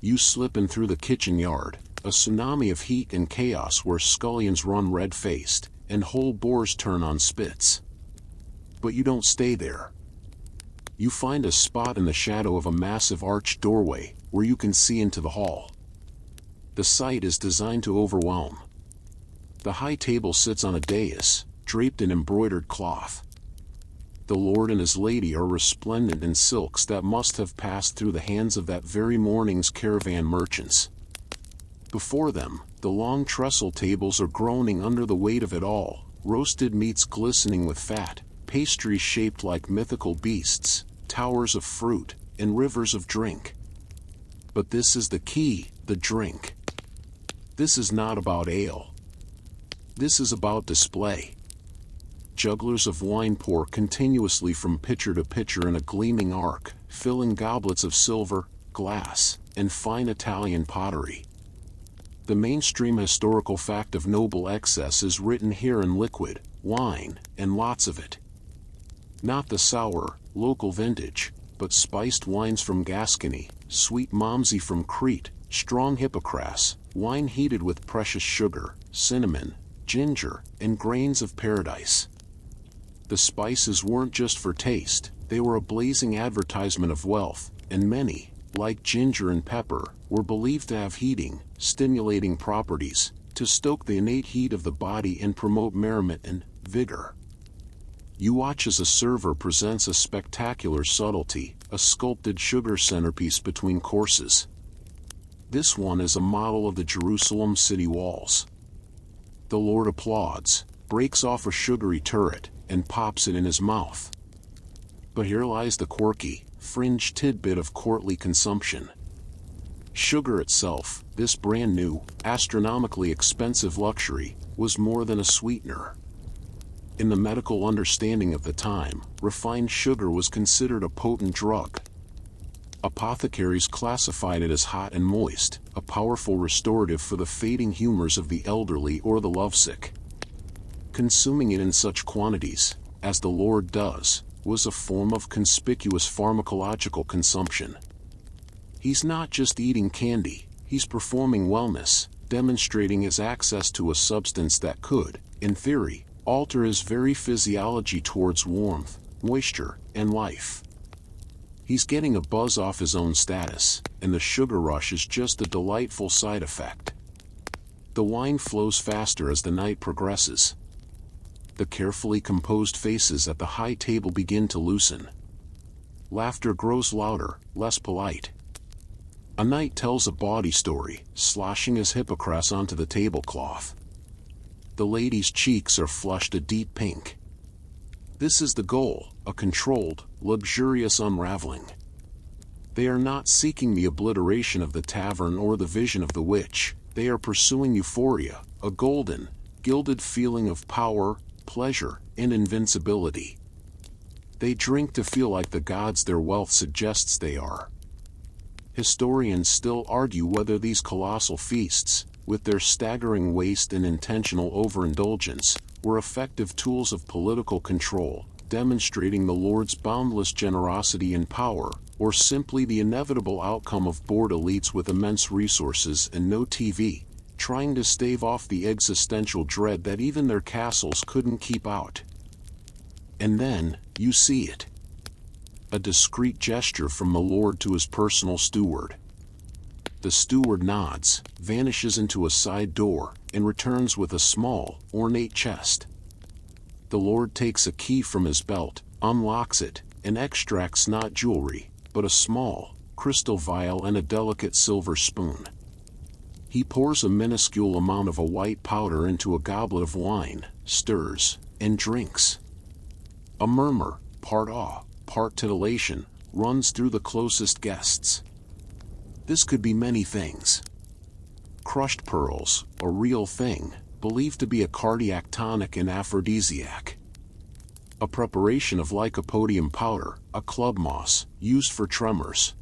You slip in through the kitchen yard, a tsunami of heat and chaos where scullions run red-faced, and whole boars turn on spits. But you don't stay there. You find a spot in the shadow of a massive arched doorway, where you can see into the hall. The sight is designed to overwhelm. The high table sits on a dais, draped in embroidered cloth. The lord and his lady are resplendent in silks that must have passed through the hands of that very morning's caravan merchants. Before them, the long trestle tables are groaning under the weight of it all, roasted meats glistening with fat, pastries shaped like mythical beasts, towers of fruit, and rivers of drink. But this is the key, the drink. This is not about ale. This is about display. Jugglers of wine pour continuously from pitcher to pitcher in a gleaming arc, filling goblets of silver, glass, and fine Italian pottery. The mainstream historical fact of noble excess is written here in liquid, wine, and lots of it. Not the sour, local vintage, but spiced wines from Gascony, sweet Malmsey from Crete, strong Hippocras, wine heated with precious sugar, cinnamon, ginger, and grains of paradise. The spices weren't just for taste, they were a blazing advertisement of wealth, and many, like ginger and pepper, were believed to have heating, stimulating properties, to stoke the innate heat of the body and promote merriment and vigor. You watch as a server presents a spectacular subtlety, a sculpted sugar centerpiece between courses. This one is a model of the Jerusalem city walls. The Lord applauds, breaks off a sugary turret, and pops it in his mouth. But here lies the quirky, fringe tidbit of courtly consumption. Sugar itself, this brand new, astronomically expensive luxury, was more than a sweetener. In the medical understanding of the time, refined sugar was considered a potent drug. Apothecaries classified it as hot and moist, a powerful restorative for the fading humors of the elderly or the lovesick. Consuming it in such quantities, as the Lord does, was a form of conspicuous pharmacological consumption. He's not just eating candy, he's performing wellness, demonstrating his access to a substance that could, in theory, alter his very physiology towards warmth, moisture, and life. He's getting a buzz off his own status, and the sugar rush is just a delightful side effect. The wine flows faster as the night progresses. The carefully composed faces at the high table begin to loosen. Laughter grows louder, less polite. A knight tells a bawdy story, sloshing his hippocras onto the tablecloth. The lady's cheeks are flushed a deep pink. This is the goal, a controlled, luxurious unraveling. They are not seeking the obliteration of the tavern or the vision of the witch, they are pursuing euphoria, a golden, gilded feeling of power, pleasure, and invincibility. They drink to feel like the gods their wealth suggests they are. Historians still argue whether these colossal feasts, with their staggering waste and intentional overindulgence, were effective tools of political control, demonstrating the Lord's boundless generosity and power, or simply the inevitable outcome of bored elites with immense resources and no TV, trying to stave off the existential dread that even their castles couldn't keep out. And then, you see it. A discreet gesture from the Lord to his personal steward. The steward nods, vanishes into a side door, and returns with a small, ornate chest. The Lord takes a key from his belt, unlocks it, and extracts not jewelry, but a small, crystal vial and a delicate silver spoon. He pours a minuscule amount of a white powder into a goblet of wine, stirs, and drinks. A murmur, part awe, part titillation, runs through the closest guests. This could be many things. Crushed pearls, a real thing, believed to be a cardiac tonic and aphrodisiac. A preparation of lycopodium powder, a club moss, used for tremors.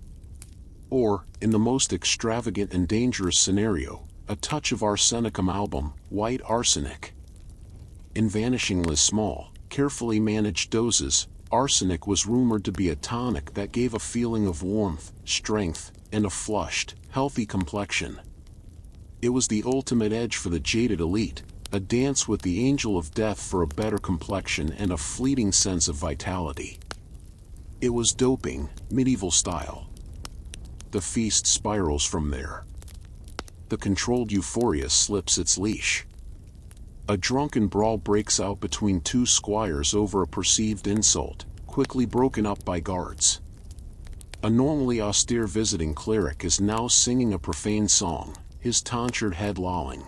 Or, in the most extravagant and dangerous scenario, a touch of arsenicum album, white arsenic. In vanishingly small, carefully managed doses, arsenic was rumored to be a tonic that gave a feeling of warmth, strength, and a flushed, healthy complexion. It was the ultimate edge for the jaded elite, a dance with the angel of death for a better complexion and a fleeting sense of vitality. It was doping, medieval style. The feast spirals from there. The controlled euphoria slips its leash. A drunken brawl breaks out between two squires over a perceived insult, quickly broken up by guards. A normally austere visiting cleric is now singing a profane song, his tonsured head lolling.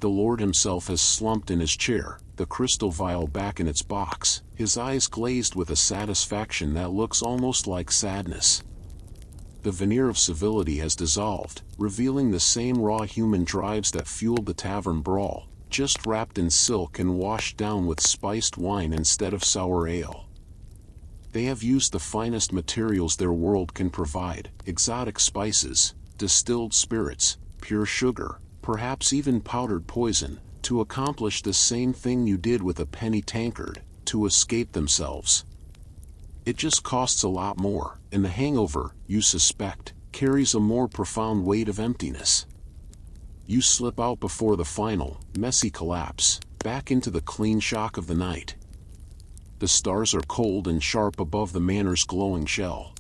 The Lord himself has slumped in his chair, the crystal vial back in its box, his eyes glazed with a satisfaction that looks almost like sadness. The veneer of civility has dissolved, revealing the same raw human drives that fueled the tavern brawl, just wrapped in silk and washed down with spiced wine instead of sour ale. They have used the finest materials their world can provide, exotic spices, distilled spirits, pure sugar, perhaps even powdered poison, to accomplish the same thing you did with a penny tankard, to escape themselves. It just costs a lot more, and the hangover, you suspect, carries a more profound weight of emptiness. You slip out before the final, messy collapse, back into the clean shock of the night. The stars are cold and sharp above the manor's glowing shell.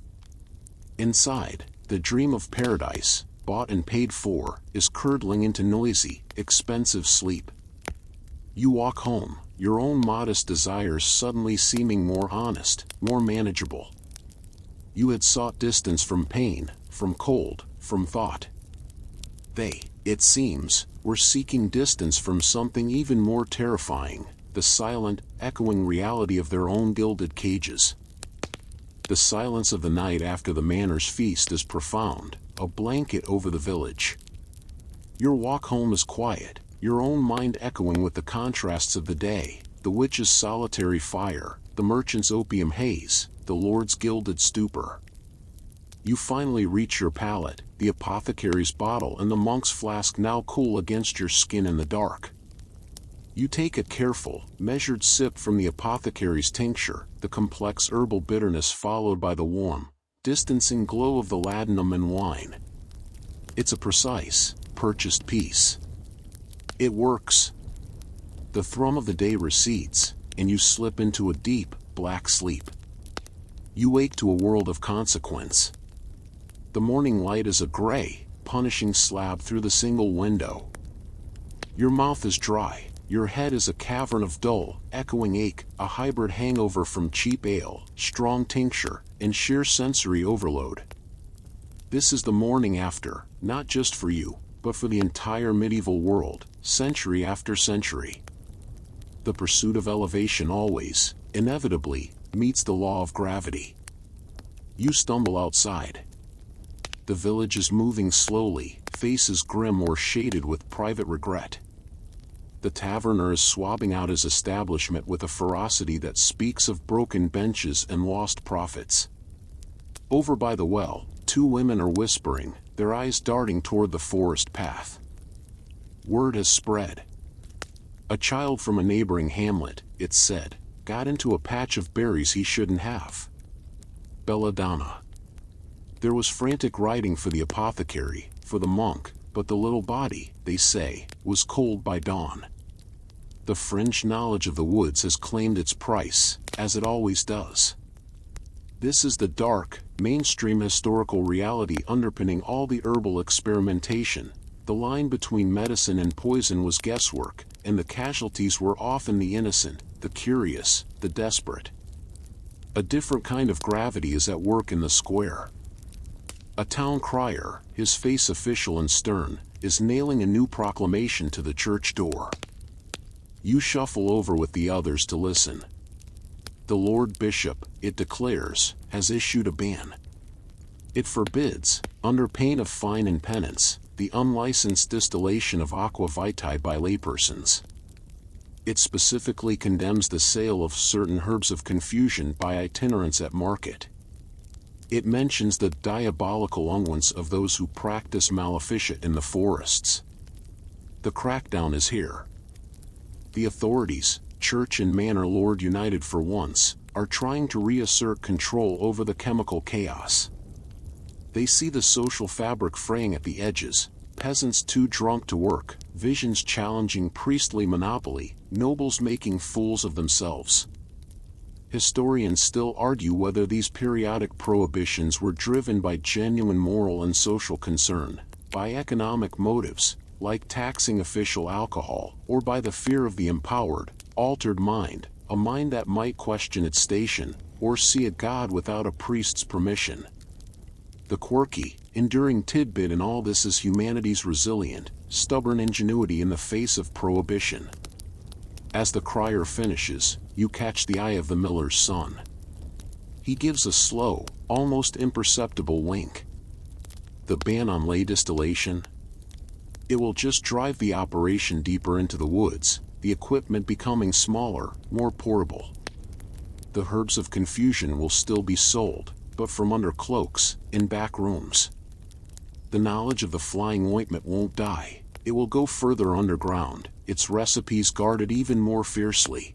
Inside, the dream of paradise, bought and paid for, is curdling into noisy, expensive sleep. You walk home, your own modest desires suddenly seeming more honest, more manageable. You had sought distance from pain, from cold, from thought. They, it seems, were seeking distance from something even more terrifying, the silent, echoing reality of their own gilded cages. The silence of the night after the manor's feast is profound, a blanket over the village. Your walk home is quiet, your own mind echoing with the contrasts of the day, the witch's solitary fire, the merchant's opium haze, the lord's gilded stupor. You finally reach your pallet, the apothecary's bottle and the monk's flask now cool against your skin in the dark. You take a careful, measured sip from the apothecary's tincture, the complex herbal bitterness followed by the warm, distancing glow of the laudanum and wine. It's a precise, purchased piece. It works. The thrum of the day recedes, and you slip into a deep, black sleep. You wake to a world of consequence. The morning light is a gray, punishing slab through the single window. Your mouth is dry, your head is a cavern of dull, echoing ache, a hybrid hangover from cheap ale, strong tincture, and sheer sensory overload. This is the morning after, not just for you, but for the entire medieval world, century after century. The pursuit of elevation always, inevitably, meets the law of gravity. You stumble outside. The village is moving slowly, faces grim or shaded with private regret. The taverner is swabbing out his establishment with a ferocity that speaks of broken benches and lost profits. Over by the well, two women are whispering, their eyes darting toward the forest path. Word has spread. A child from a neighboring hamlet, it's said, got into a patch of berries he shouldn't have. Belladonna. There was frantic riding for the apothecary, for the monk, but the little body, they say, was cold by dawn. The fringe knowledge of the woods has claimed its price, as it always does. This is the dark, mainstream historical reality underpinning all the herbal experimentation. The line between medicine and poison was guesswork, and the casualties were often the innocent, the curious, the desperate. A different kind of gravity is at work in the square. A town crier, his face official and stern, is nailing a new proclamation to the church door. You shuffle over with the others to listen. The Lord Bishop, it declares, has issued a ban. It forbids, under pain of fine and penance, the unlicensed distillation of aqua vitae by laypersons. It specifically condemns the sale of certain herbs of confusion by itinerants at market. It mentions the diabolical unguents of those who practice maleficent in the forests. The crackdown is here. The authorities, church and manor lord united for once, are trying to reassert control over the chemical chaos. They see the social fabric fraying at the edges, peasants too drunk to work, visions challenging priestly monopoly, nobles making fools of themselves. Historians still argue whether these periodic prohibitions were driven by genuine moral and social concern, by economic motives, like taxing official alcohol, or by the fear of the empowered, altered mind, a mind that might question its station, or see a god without a priest's permission. The quirky, enduring tidbit in all this is humanity's resilient, stubborn ingenuity in the face of prohibition. As the crier finishes, you catch the eye of the miller's son. He gives a slow, almost imperceptible wink. The ban on lay distillation? It will just drive the operation deeper into the woods, the equipment becoming smaller, more portable. The herbs of confusion will still be sold, but from under cloaks, in back rooms. The knowledge of the flying ointment won't die, it will go further underground, its recipes guarded even more fiercely.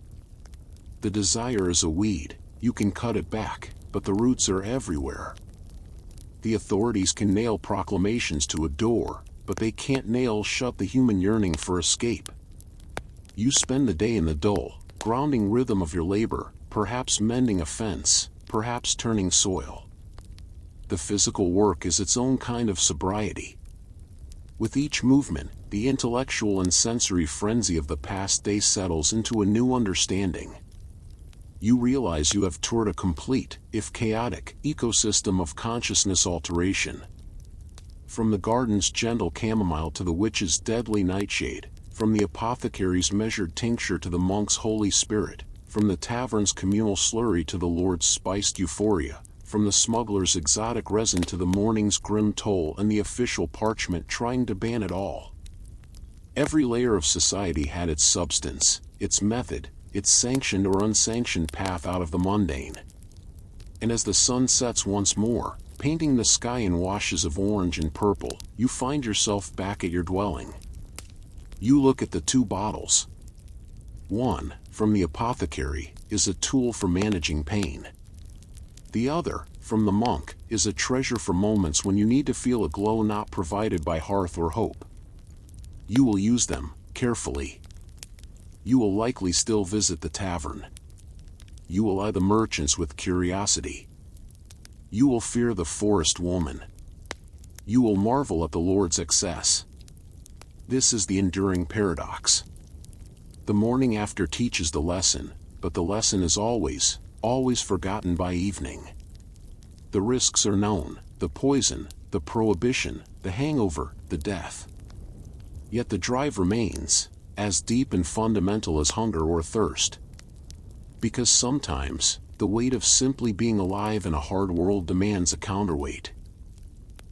The desire is a weed, you can cut it back, but the roots are everywhere. The authorities can nail proclamations to a door, but they can't nail shut the human yearning for escape. You spend the day in the dull, grounding rhythm of your labor, perhaps mending a fence, perhaps turning soil. The physical work is its own kind of sobriety. With each movement, the intellectual and sensory frenzy of the past day settles into a new understanding. You realize you have toured a complete, if chaotic, ecosystem of consciousness alteration. From the garden's gentle chamomile to the witch's deadly nightshade, from the apothecary's measured tincture to the monk's holy spirit, from the tavern's communal slurry to the lord's spiced euphoria, from the smuggler's exotic resin to the morning's grim toll and the official parchment trying to ban it all. Every layer of society had its substance, its method, its sanctioned or unsanctioned path out of the mundane. And as the sun sets once more, painting the sky in washes of orange and purple, you find yourself back at your dwelling. You look at the two bottles. One, from the Apothecary, is a tool for managing pain. The other, from the monk, is a treasure for moments when you need to feel a glow not provided by hearth or hope. You will use them, carefully. You will likely still visit the tavern. You will eye the merchants with curiosity. You will fear the forest woman. You will marvel at the Lord's excess. This is the enduring paradox. The morning after teaches the lesson, but the lesson is always forgotten by evening. The risks are known, the poison, the prohibition, the hangover, the death. Yet the drive remains, as deep and fundamental as hunger or thirst. Because sometimes, the weight of simply being alive in a hard world demands a counterweight.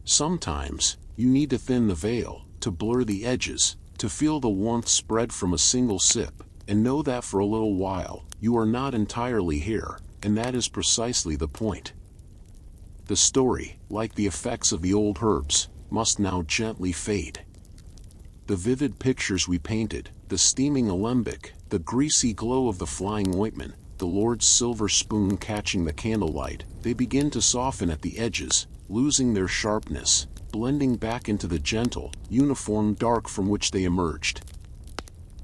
Sometimes, you need to thin the veil, to blur the edges, to feel the warmth spread from a single sip, and know that for a little while, you are not entirely here, and that is precisely the point. The story, like the effects of the old herbs, must now gently fade. The vivid pictures we painted, the steaming alembic, the greasy glow of the flying ointment, the Lord's silver spoon catching the candlelight, they begin to soften at the edges, losing their sharpness, blending back into the gentle, uniform dark from which they emerged.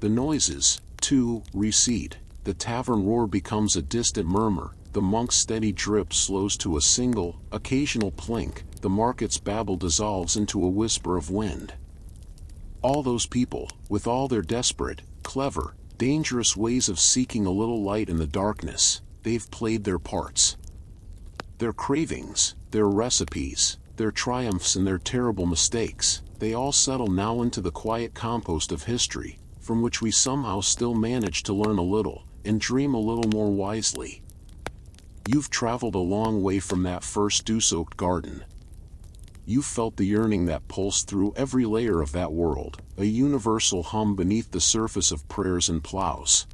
The noises, too, recede. The tavern roar becomes a distant murmur, the monk's steady drip slows to a single, occasional plink, the market's babble dissolves into a whisper of wind. All those people, with all their desperate, clever, dangerous ways of seeking a little light in the darkness, they've played their parts. Their cravings, their recipes, their triumphs and their terrible mistakes, they all settle now into the quiet compost of history, from which we somehow still manage to learn a little, and dream a little more wisely. You've traveled a long way from that first dew-soaked garden. You felt the yearning that pulsed through every layer of that world, a universal hum beneath the surface of prayers and plows.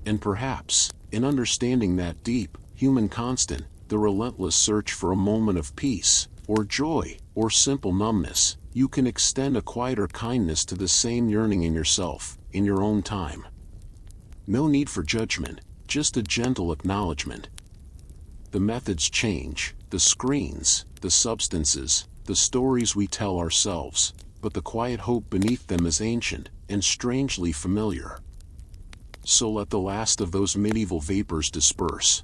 And perhaps, in understanding that deep, human constant, the relentless search for a moment of peace, or joy, or simple numbness, you can extend a quieter kindness to the same yearning in yourself, in your own time. No need for judgment, just a gentle acknowledgement. The methods change, the screens, the substances, the stories we tell ourselves, but the quiet hope beneath them is ancient, and strangely familiar. So let the last of those medieval vapors disperse.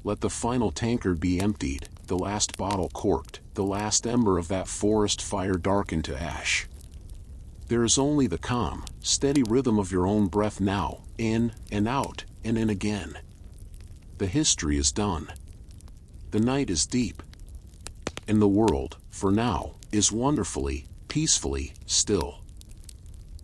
Let the final tankard be emptied, the last bottle corked, the last ember of that forest fire darkened to ash. There is only the calm, steady rhythm of your own breath now, in and out, and in again. The history is done. The night is deep. And the world, for now, is wonderfully, peacefully, still.